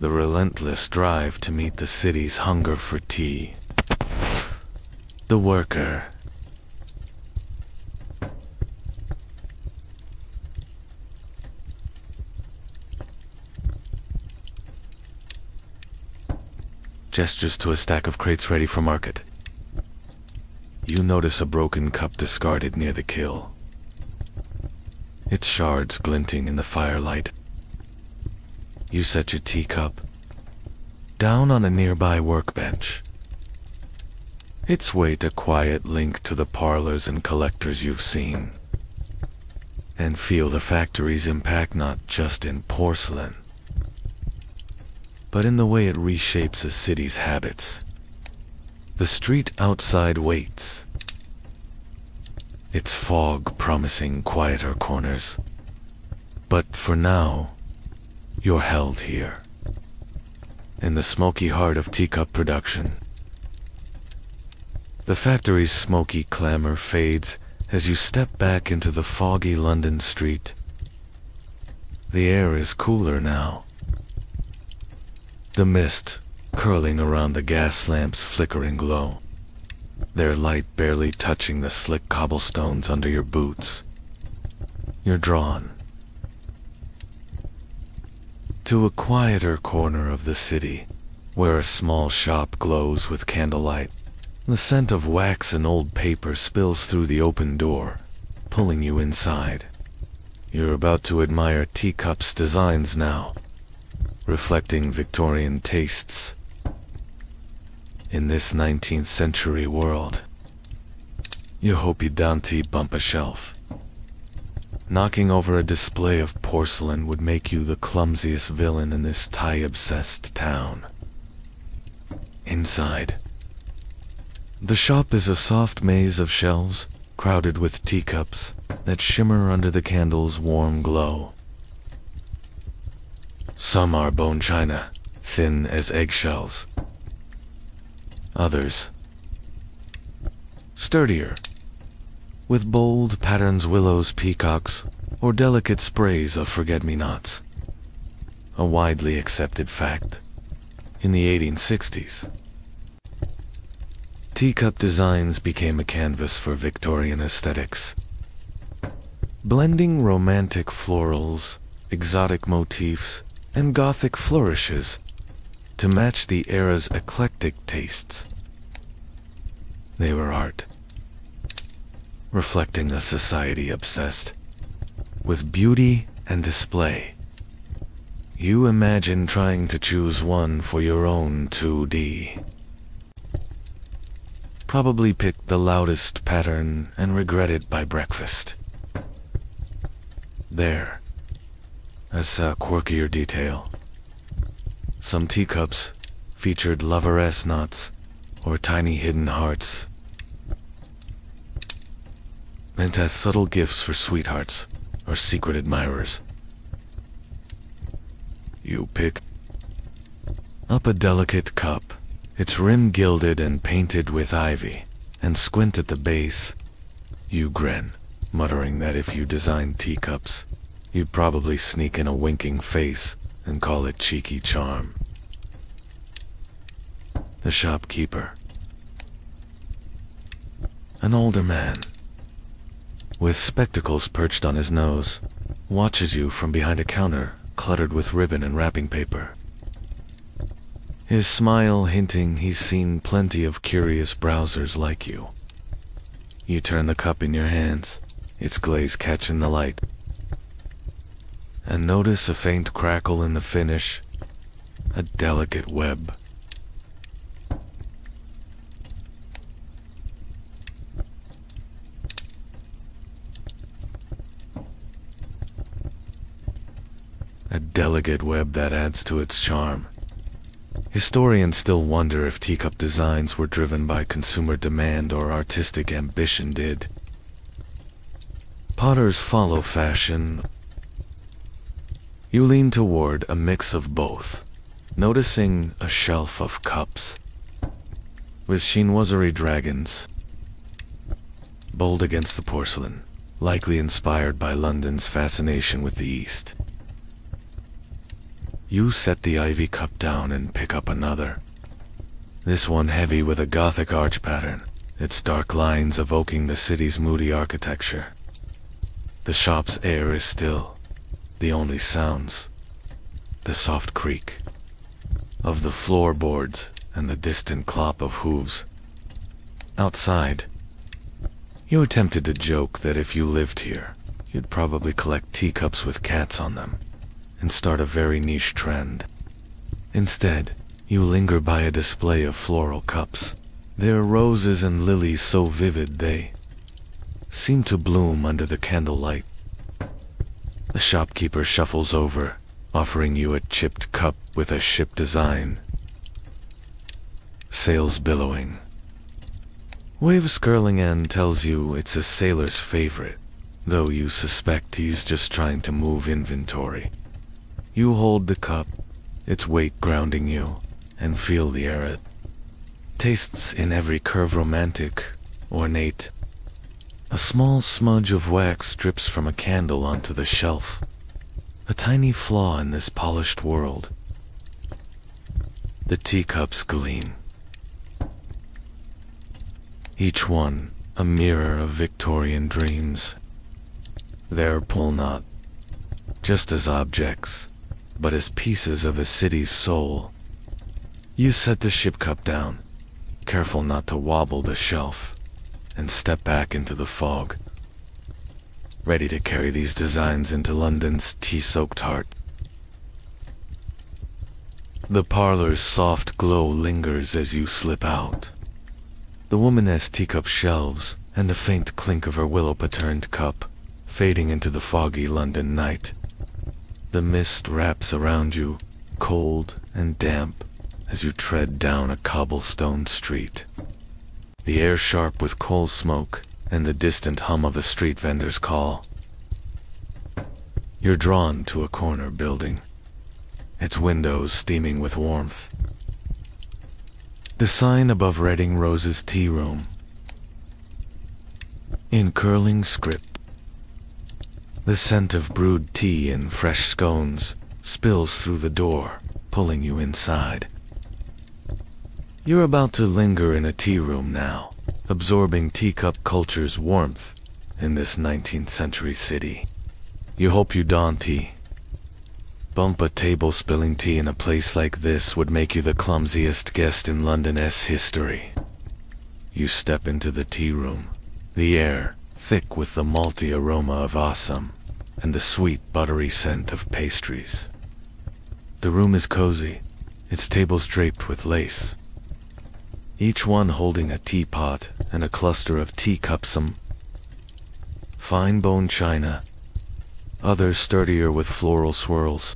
The relentless drive to meet the city's hunger for tea. The worker. Gestures to a stack of crates ready for market. You notice a broken cup discarded near the kiln, its shards glinting in the firelight. You set your teacup down on a nearby workbench, its weight a quiet link to the parlors and collectors you've seen, and feel the factory's impact not just in porcelain, but in the way it reshapes a city's habits. The street outside waits, its fog promising quieter corners. But for now, you're held here, in the smoky heart of teacup production. The factory's smoky clamor fades as you step back into the foggy London street. The air is cooler now, the mist curling around the gas lamp's flickering glow, their light barely touching the slick cobblestones under your boots. You're drawn to a quieter corner of the city, where a small shop glows with candlelight. The scent of wax and old paper spills through the open door, pulling you inside. You're about to admire Teacup's designs now, reflecting Victorian tastes in this 19th century world. You hope you don't bump a shelf. Knocking over a display of porcelain would make you the clumsiest villain in this tie-obsessed town. Inside, the shop is a soft maze of shelves crowded with teacups that shimmer under the candle's warm glow. Some are bone china, thin as eggshells. Others, sturdier, with bold patterns, willows, peacocks, or delicate sprays of forget-me-nots. A widely accepted fact in the 1860s. Teacup designs became a canvas for Victorian aesthetics, blending romantic florals, exotic motifs, and Gothic flourishes to match the era's eclectic tastes. They were art, reflecting a society obsessed with beauty and display. You imagine trying to choose one for your own 2D. Probably picked the loudest pattern and regret it by breakfast. There, as a quirkier detail, some teacups featured loveress knots or tiny hidden hearts, meant as subtle gifts for sweethearts or secret admirers. You pick up a delicate cup, its rim gilded and painted with ivy, and squint at the base. You grin, muttering that if you designed teacups, you'd probably sneak in a winking face and call it cheeky charm. The shopkeeper, an older man, with spectacles perched on his nose, watches you from behind a counter cluttered with ribbon and wrapping paper. His smile hinting he's seen plenty of curious browsers like you. You turn the cup in your hands, its glaze catching the light, and notice a faint crackle in the finish, a delicate web. A delicate web that adds to its charm. Historians still wonder if teacup designs were driven by consumer demand or artistic ambition did. Potters follow fashion. You lean toward a mix of both, noticing a shelf of cups with chinoiserie dragons, bold against the porcelain, likely inspired by London's fascination with the East. You set the ivy cup down and pick up another. This one heavy with a Gothic arch pattern, its dark lines evoking the city's moody architecture. The shop's air is still. The only sounds, the soft creak of the floorboards and the distant clop of hooves. Outside, you're tempted to joke that if you lived here, you'd probably collect teacups with cats on them and start a very niche trend. Instead, you linger by a display of floral cups. Their roses and lilies so vivid they seem to bloom under the candlelight. The shopkeeper shuffles over, offering you a chipped cup with a ship design. Sails billowing. Waves curling and tells you it's a sailor's favorite, though you suspect he's just trying to move inventory. You hold the cup, its weight grounding you, and feel the air it tastes in every curve romantic, ornate. A small smudge of wax drips from a candle onto the shelf, a tiny flaw in this polished world. The teacups gleam, each one a mirror of Victorian dreams. They're not just as objects, but as pieces of a city's soul. You set the ship cup down, careful not to wobble the shelf, and step back into the fog, ready to carry these designs into London's tea-soaked heart. The parlor's soft glow lingers as you slip out. The womaness teacup shelves and the faint clink of her willow-patterned cup fading into the foggy London night. The mist wraps around you, cold and damp, as you tread down a cobblestone street. The air sharp with coal smoke and the distant hum of a street vendor's call. You're drawn to a corner building, its windows steaming with warmth. The sign above Reading Rose's tea room, in curling script. The scent of brewed tea and fresh scones spills through the door, pulling you inside. You're about to linger in a tea room now, absorbing teacup culture's warmth in this 19th century city. You hope you don tea, Bump a table spilling tea in a place like this would make you the clumsiest guest in London's history. You step into the tea room, the air thick with the malty aroma of awesome and the sweet buttery scent of pastries. The room is cozy, its tables draped with lace, each one holding a teapot and a cluster of teacups, some fine bone china, others sturdier with floral swirls.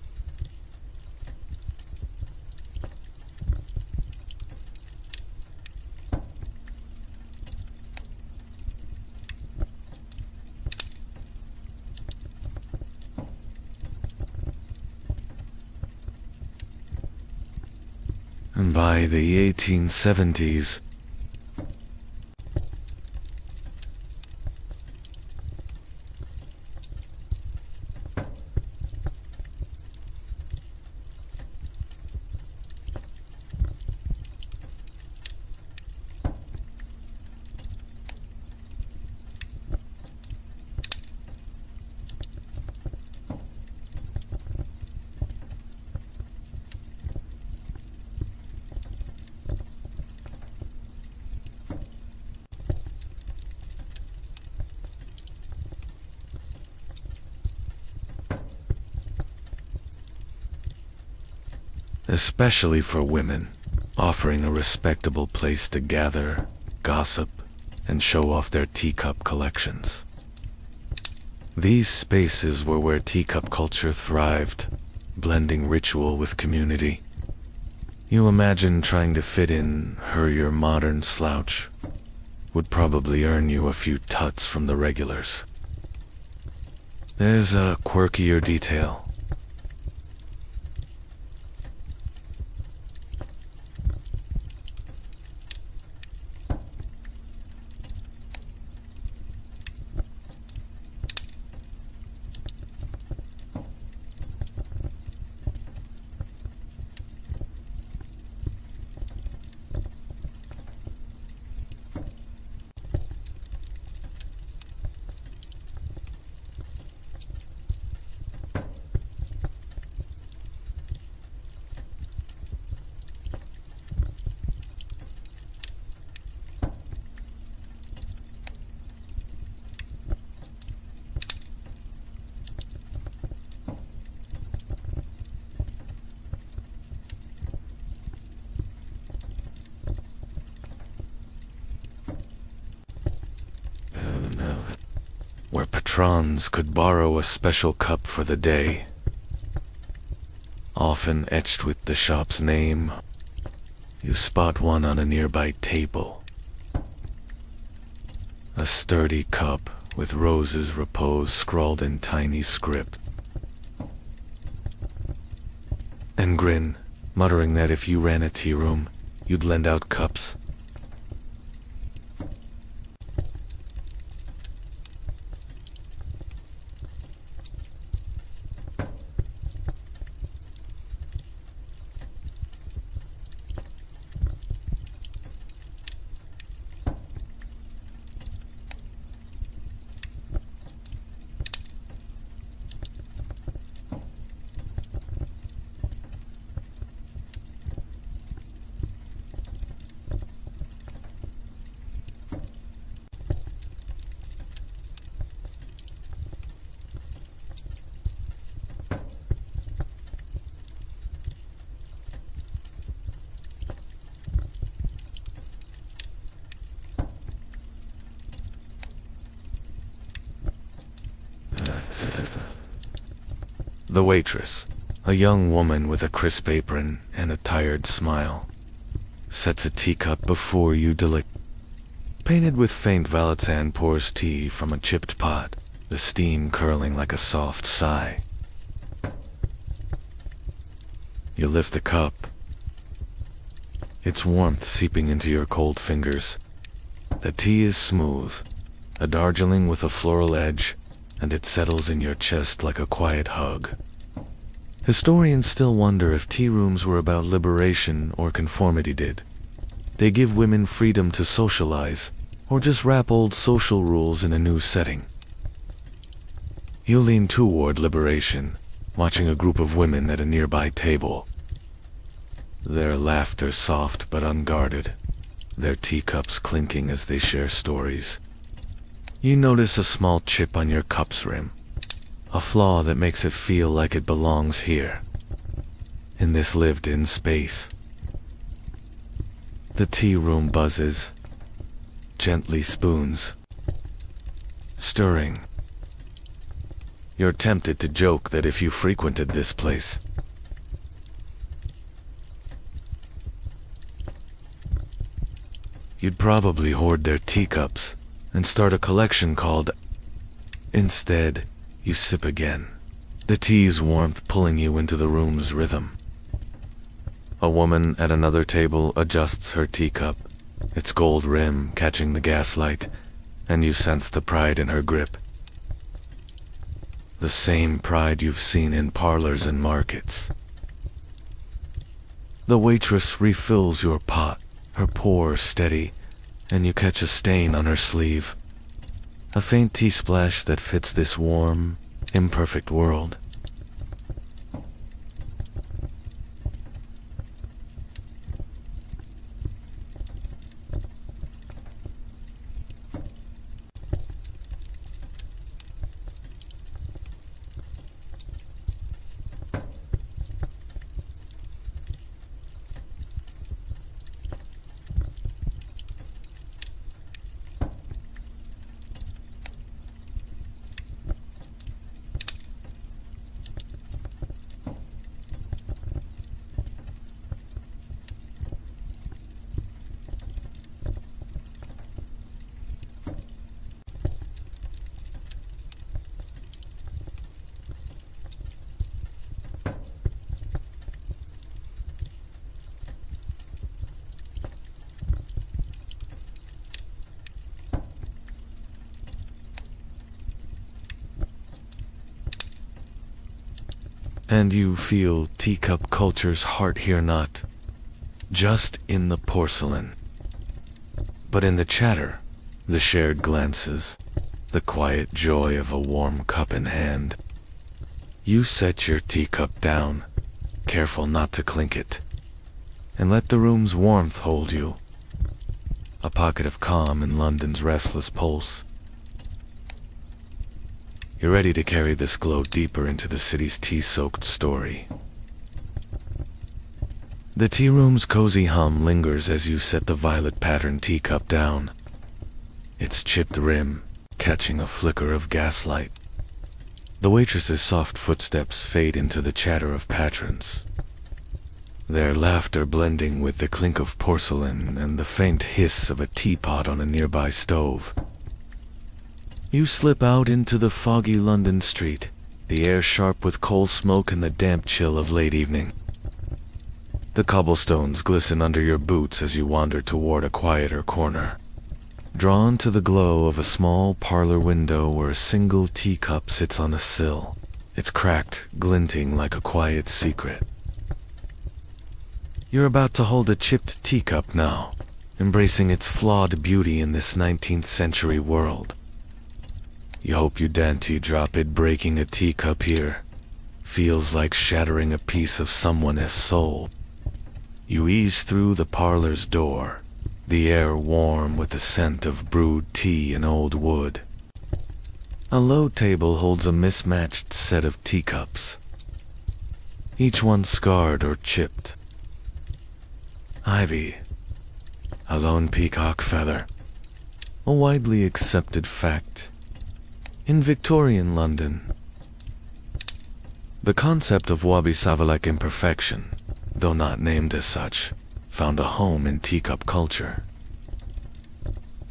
And by the 1870s, especially for women, offering a respectable place to gather, gossip, and show off their teacup collections. These spaces were where teacup culture thrived, blending ritual with community. You imagine trying to fit in your modern slouch would probably earn you a few tuts from the regulars. There's a quirkier detail. Where patrons could borrow a special cup for the day, often etched with the shop's name. You spot one on a nearby table. A sturdy cup with roses repose scrawled in tiny script. And grin, muttering that if you ran a tea room, you'd lend out cups. The waitress, a young woman with a crisp apron and a tired smile, sets a teacup before you painted with faint valentine, pours tea from a chipped pot, the steam curling like a soft sigh. You lift the cup, its warmth seeping into your cold fingers. The tea is smooth, a Darjeeling with a floral edge, and it settles in your chest like a quiet hug. Historians still wonder if tea rooms were about liberation or conformity did. They give women freedom to socialize, or just wrap old social rules in a new setting. You lean toward liberation, watching a group of women at a nearby table. Their laughter soft but unguarded, their teacups clinking as they share stories. You notice a small chip on your cup's rim, a flaw that makes it feel like it belongs here, in this lived-in space. The tea room buzzes, gently spoons, stirring. You're tempted to joke that if you frequented this place, you'd probably hoard their teacups and start a collection called... Instead, you sip again, the tea's warmth pulling you into the room's rhythm. A woman at another table adjusts her teacup, its gold rim catching the gaslight, and you sense the pride in her grip. The same pride you've seen in parlors and markets. The waitress refills your pot, her pour steady, and you catch a stain on her sleeve. A faint tea splash that fits this warm, imperfect world. And you feel teacup culture's heart here, not just in the porcelain, but in the chatter, the shared glances, the quiet joy of a warm cup in hand. You set your teacup down, careful not to clink it, and let the room's warmth hold you. A pocket of calm in London's restless pulse. You're ready to carry this glow deeper into the city's tea-soaked story. The tea room's cozy hum lingers as you set the violet-patterned teacup down, its chipped rim catching a flicker of gaslight. The waitress's soft footsteps fade into the chatter of patrons, their laughter blending with the clink of porcelain and the faint hiss of a teapot on a nearby stove. You slip out into the foggy London street, the air sharp with coal smoke and the damp chill of late evening. The cobblestones glisten under your boots as you wander toward a quieter corner, drawn to the glow of a small parlor window where a single teacup sits on a sill, its cracked, glinting like a quiet secret. You're about to hold a chipped teacup now, embracing its flawed beauty in this 19th century world. You hope you dainty drop it. Breaking a teacup here feels like shattering a piece of someone's soul. You ease through the parlor's door, the air warm with the scent of brewed tea and old wood. A low table holds a mismatched set of teacups, each one scarred or chipped. Ivy, a lone peacock feather, a widely accepted fact in Victorian London. The concept of wabi-sabi-like imperfection, though not named as such, found a home in teacup culture,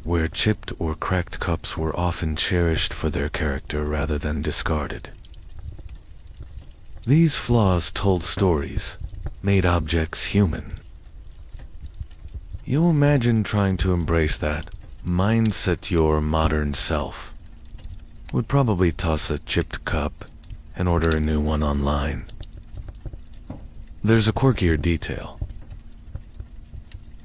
where chipped or cracked cups were often cherished for their character rather than discarded. These flaws told stories, made objects human. You imagine trying to embrace that mindset. Your modern self would probably toss a chipped cup and order a new one online. There's a quirkier detail.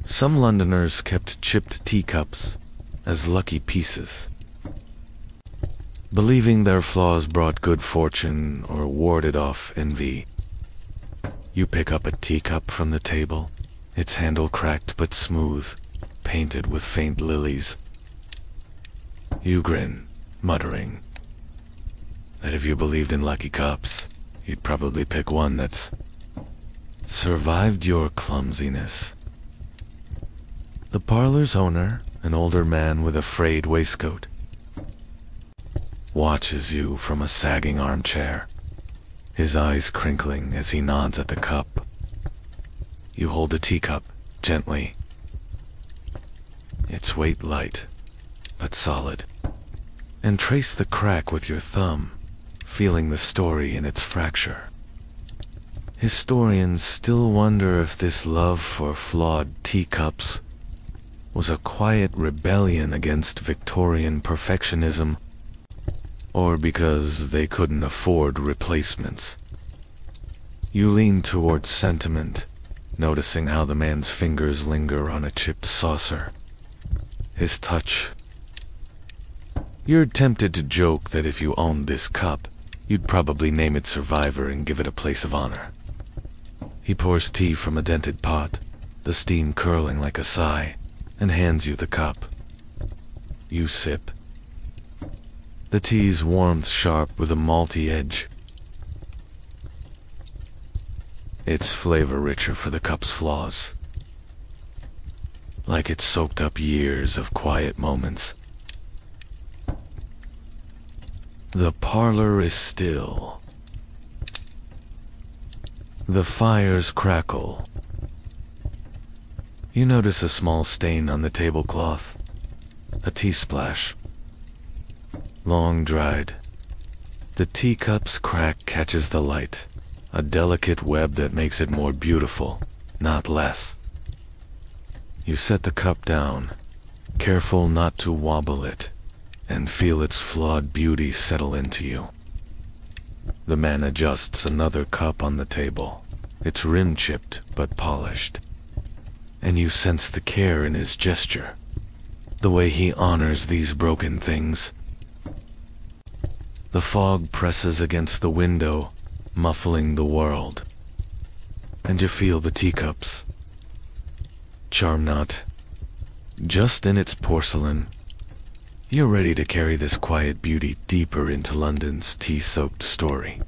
Some Londoners kept chipped teacups as lucky pieces. believing their flaws brought good fortune or warded off envy. You pick up a teacup from the table, its handle cracked but smooth, painted with faint lilies. You grin, muttering that if you believed in lucky cups, you'd probably pick one that's survived your clumsiness. The parlor's owner, an older man with a frayed waistcoat, watches you from a sagging armchair, his eyes crinkling as he nods at the cup. You hold the teacup gently, its weight light but solid, and trace the crack with your thumb, feeling the story in its fracture. Historians still wonder if this love for flawed teacups was a quiet rebellion against Victorian perfectionism, or because they couldn't afford replacements. You lean towards sentiment, noticing how the man's fingers linger on a chipped saucer. His touch. You're tempted to joke that if you owned this cup, you'd probably name it Survivor and give it a place of honor. He pours tea from a dented pot, the steam curling like a sigh, and hands you the cup. You sip. The tea's warmth sharp with a malty edge. Its flavor richer for the cup's flaws. Like it soaked up years of quiet moments. The parlor is still. The fires crackle. You notice a small stain on the tablecloth, a tea splash. Long dried. The teacup's crack catches the light, a delicate web that makes it more beautiful, not less. You set the cup down, careful not to wobble it, and feel its flawed beauty settle into you. The man adjusts another cup on the table, its rim chipped but polished, and you sense the care in his gesture, the way he honors these broken things. The fog presses against the window, muffling the world, and you feel the teacups. Charm not, just in its porcelain. You're ready to carry this quiet beauty deeper into London's tea-soaked story.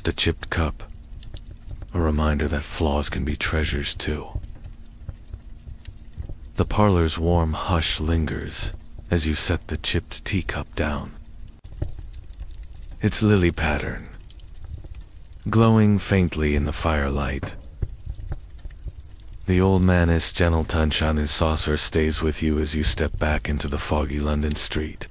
The chipped cup, a reminder that flaws can be treasures too. The parlor's warm hush lingers as you set the chipped teacup down. Its lily pattern, glowing faintly in the firelight. The old man's gentle touch on his saucer stays with you as you step back into the foggy London street.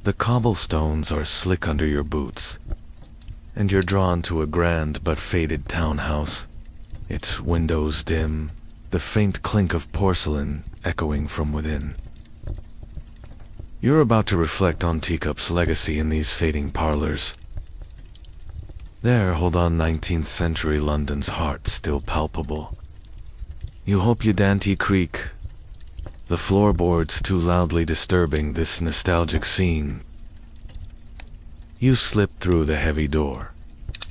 The cobblestones are slick under your boots, and you're drawn to a grand but faded townhouse, its windows dim, the faint clink of porcelain echoing from within. You're about to reflect on Teacup's legacy in these fading parlors. There, hold on 19th-century London's heart still palpable. You hope you Dante creak, the floorboards too loudly disturbing this nostalgic scene. You slip through the heavy door,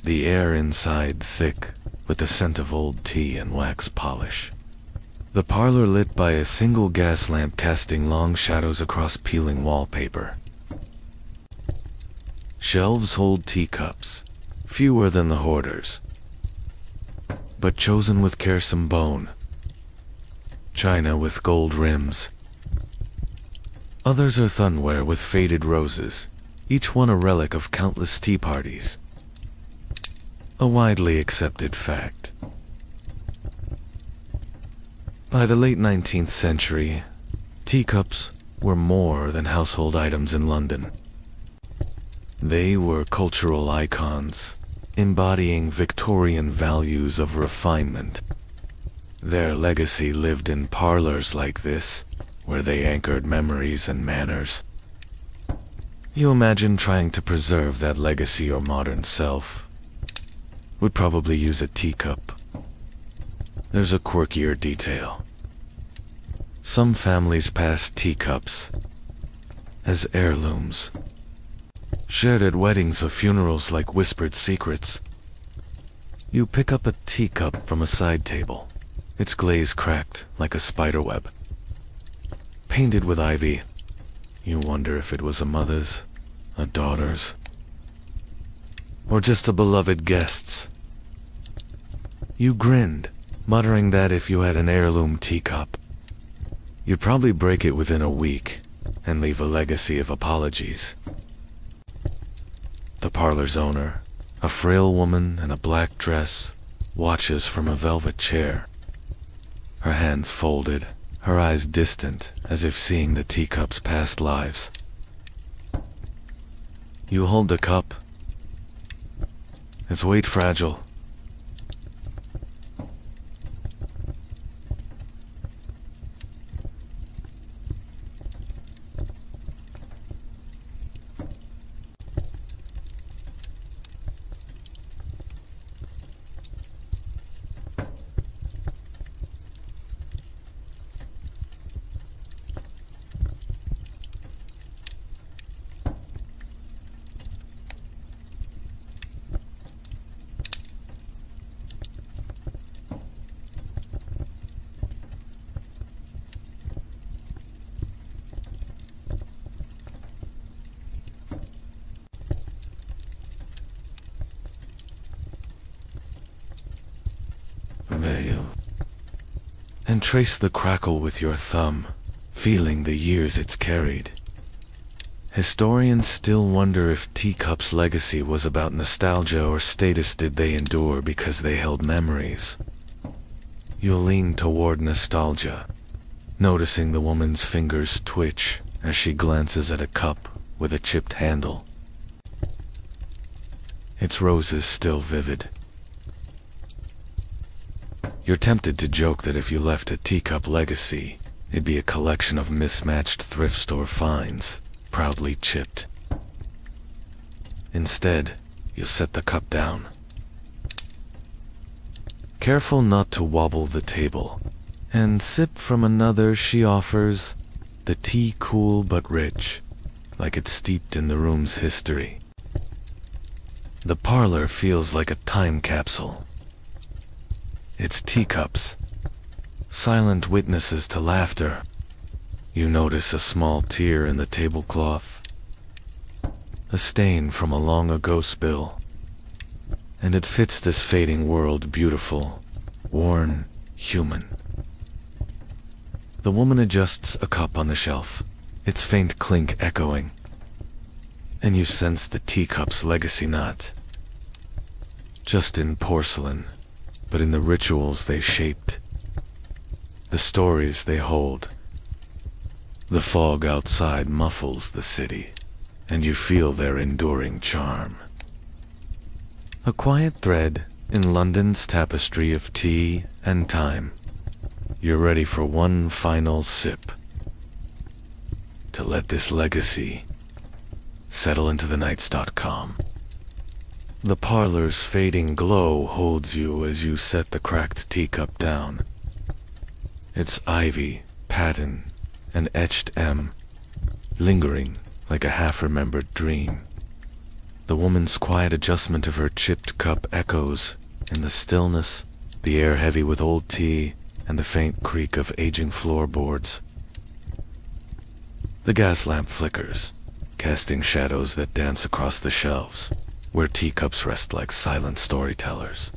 the air inside thick with the scent of old tea and wax polish. The parlor lit by a single gas lamp casting long shadows across peeling wallpaper. Shelves hold teacups, fewer than the hoarders, but chosen with care some bone. China with gold rims. Others are thunware with faded roses, each one a relic of countless tea parties. A widely accepted fact. By the late 19th century, teacups were more than household items in London. They were cultural icons, embodying Victorian values of refinement. Their legacy lived in parlors like this, where they anchored memories and manners. You imagine trying to preserve that legacy your modern self would probably use a teacup. There's a quirkier detail. Some families pass teacups as heirlooms, shared at weddings or funerals like whispered secrets. You pick up a teacup from a side table, its glaze cracked like a spiderweb. Painted with ivy, you wonder if it was a mother's, a daughter's, or just a beloved guest's. You grinned, muttering that if you had an heirloom teacup, you'd probably break it within a week and leave a legacy of apologies. The parlor's owner, a frail woman in a black dress, watches from a velvet chair. Her hands folded, her eyes distant, as if seeing the teacup's past lives. You hold the cup. Its weight fragile. And trace the crackle with your thumb, feeling the years it's carried. Historians still wonder if Teacup's legacy was about nostalgia or status did they endure because they held memories. You'll lean toward nostalgia, noticing the woman's fingers twitch as she glances at a cup with a chipped handle. Its roses still vivid. You're tempted to joke that if you left a teacup legacy, it'd be a collection of mismatched thrift store finds, proudly chipped. Instead, you set the cup down. Careful not to wobble the table, and sip from another she offers, the tea cool but rich, like it's steeped in the room's history. The parlor feels like a time capsule. Its teacups, silent witnesses to laughter. You notice a small tear in the tablecloth, a stain from a long ago spill, and it fits this fading world beautiful, worn, human. The woman adjusts a cup on the shelf, its faint clink echoing, and you sense the teacup's legacy not just in porcelain, but in the rituals they shaped, the stories they hold. The fog outside muffles the city, and you feel their enduring charm. A quiet thread in London's tapestry of tea and time. You're ready for one final sip, to let this legacy settle into the nights.com. The parlor's fading glow holds you as you set the cracked teacup down. Its ivy, pattern, and etched M, lingering like a half-remembered dream. The woman's quiet adjustment of her chipped cup echoes in the stillness, the air heavy with old tea, and the faint creak of aging floorboards. The gas lamp flickers, casting shadows that dance across the shelves, where teacups rest like silent storytellers.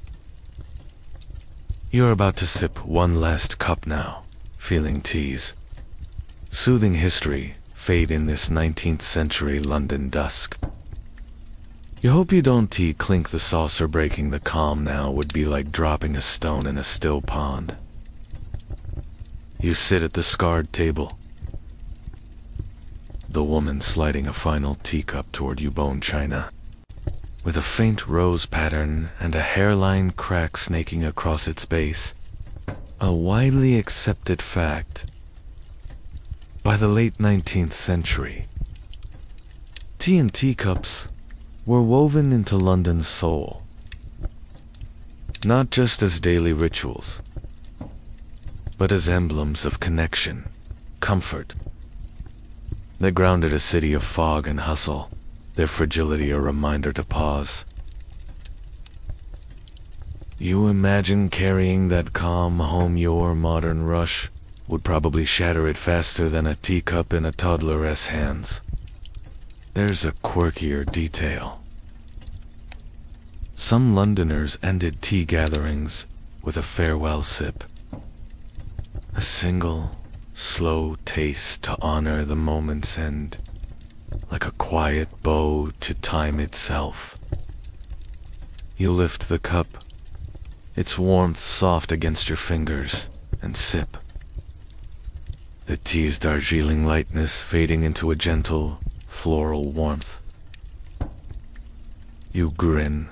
You're about to sip one last cup now, feeling tea's soothing history fade in this 19th century London dusk. You hope you don't tea clink. The saucer breaking the calm now would be like dropping a stone in a still pond. You sit at the scarred table, the woman sliding a final teacup toward you, bone china, with a faint rose pattern and a hairline crack snaking across its base, a widely accepted fact. By the late 19th century, tea and teacups were woven into London's soul, not just as daily rituals, but as emblems of connection, comfort. They grounded a city of fog and hustle, their fragility a reminder to pause. You imagine carrying that calm home. Your modern rush would probably shatter it faster than a teacup in a toddler's hands. There's a quirkier detail. Some Londoners ended tea gatherings with a farewell sip. A single, slow taste to honor the moment's end, like a quiet bow to time itself. You lift the cup, its warmth soft against your fingers, and sip. The tea's Darjeeling lightness fading into a gentle, floral warmth. You grin,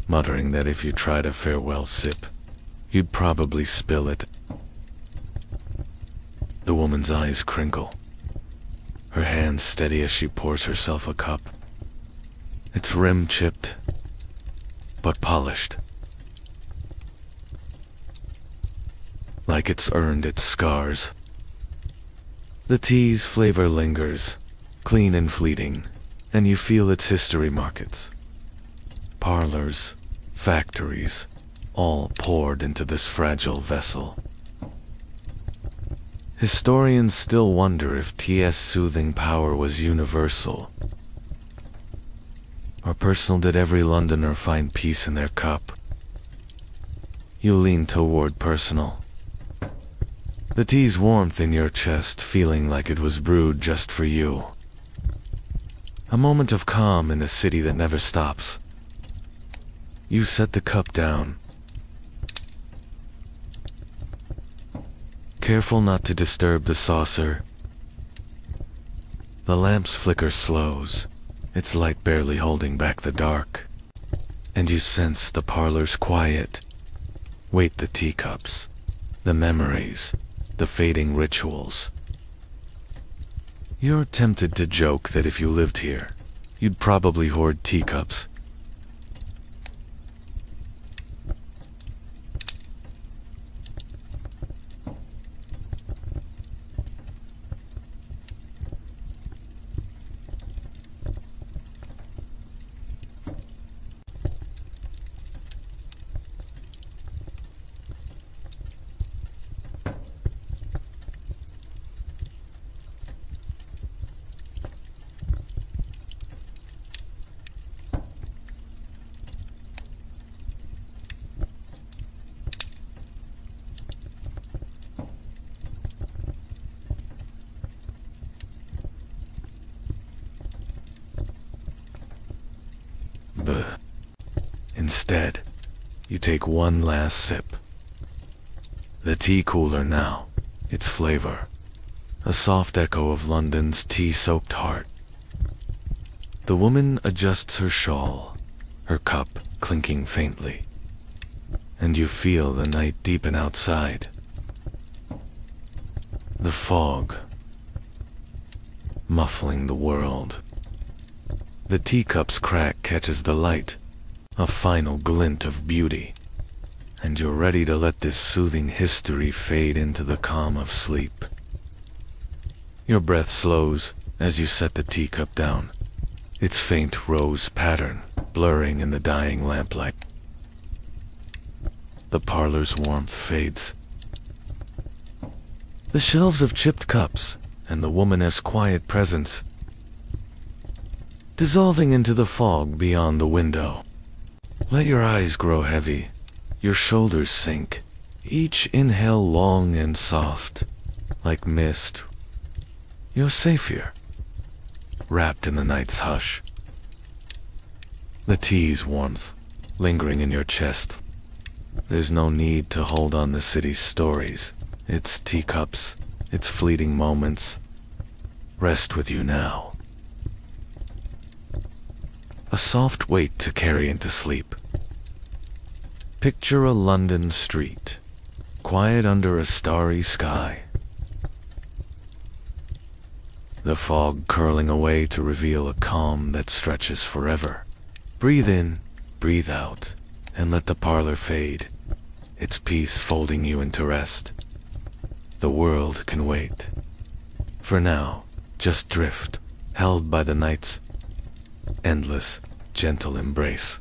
muttering that if you tried a farewell sip, you'd probably spill it. The woman's eyes crinkle, her hands steady as she pours herself a cup. Its rim chipped, but polished, like it's earned its scars. The tea's flavor lingers, clean and fleeting, and you feel its history markets. Parlors, factories, all poured into this fragile vessel. Historians still wonder if tea's soothing power was universal or personal. Did every Londoner find peace in their cup? You lean toward personal. The tea's warmth in your chest, feeling like it was brewed just for you. A moment of calm in a city that never stops. You set the cup down, careful not to disturb the saucer. The lamp's flicker slows, its light barely holding back the dark, and you sense the parlor's quiet. Wait, the teacups, the memories, the fading rituals. You're tempted to joke that if you lived here, you'd probably hoard teacups. But instead, you take one last sip. The tea cooler now, its flavor, a soft echo of London's tea-soaked heart. The woman adjusts her shawl, her cup clinking faintly, and you feel the night deepen outside. The fog, muffling the world. The teacup's crack catches the light, a final glint of beauty, and you're ready to let this soothing history fade into the calm of sleep. Your breath slows as you set the teacup down, its faint rose pattern blurring in the dying lamplight. The parlor's warmth fades. The shelves of chipped cups and the woman's quiet presence. dissolving into the fog beyond the window. Let your eyes grow heavy, your shoulders sink, each inhale long and soft, like mist. You're safe here, wrapped in the night's hush. The tea's warmth, lingering in your chest. There's no need to hold on the city's stories, its teacups, its fleeting moments. Rest with you now. A soft weight to carry into sleep. Picture a London street, quiet under a starry sky. The fog curling away to reveal a calm that stretches forever. Breathe in, breathe out, and let the parlor fade, its peace folding you into rest. The world can wait. For now, just drift, held by the night's endless, gentle embrace.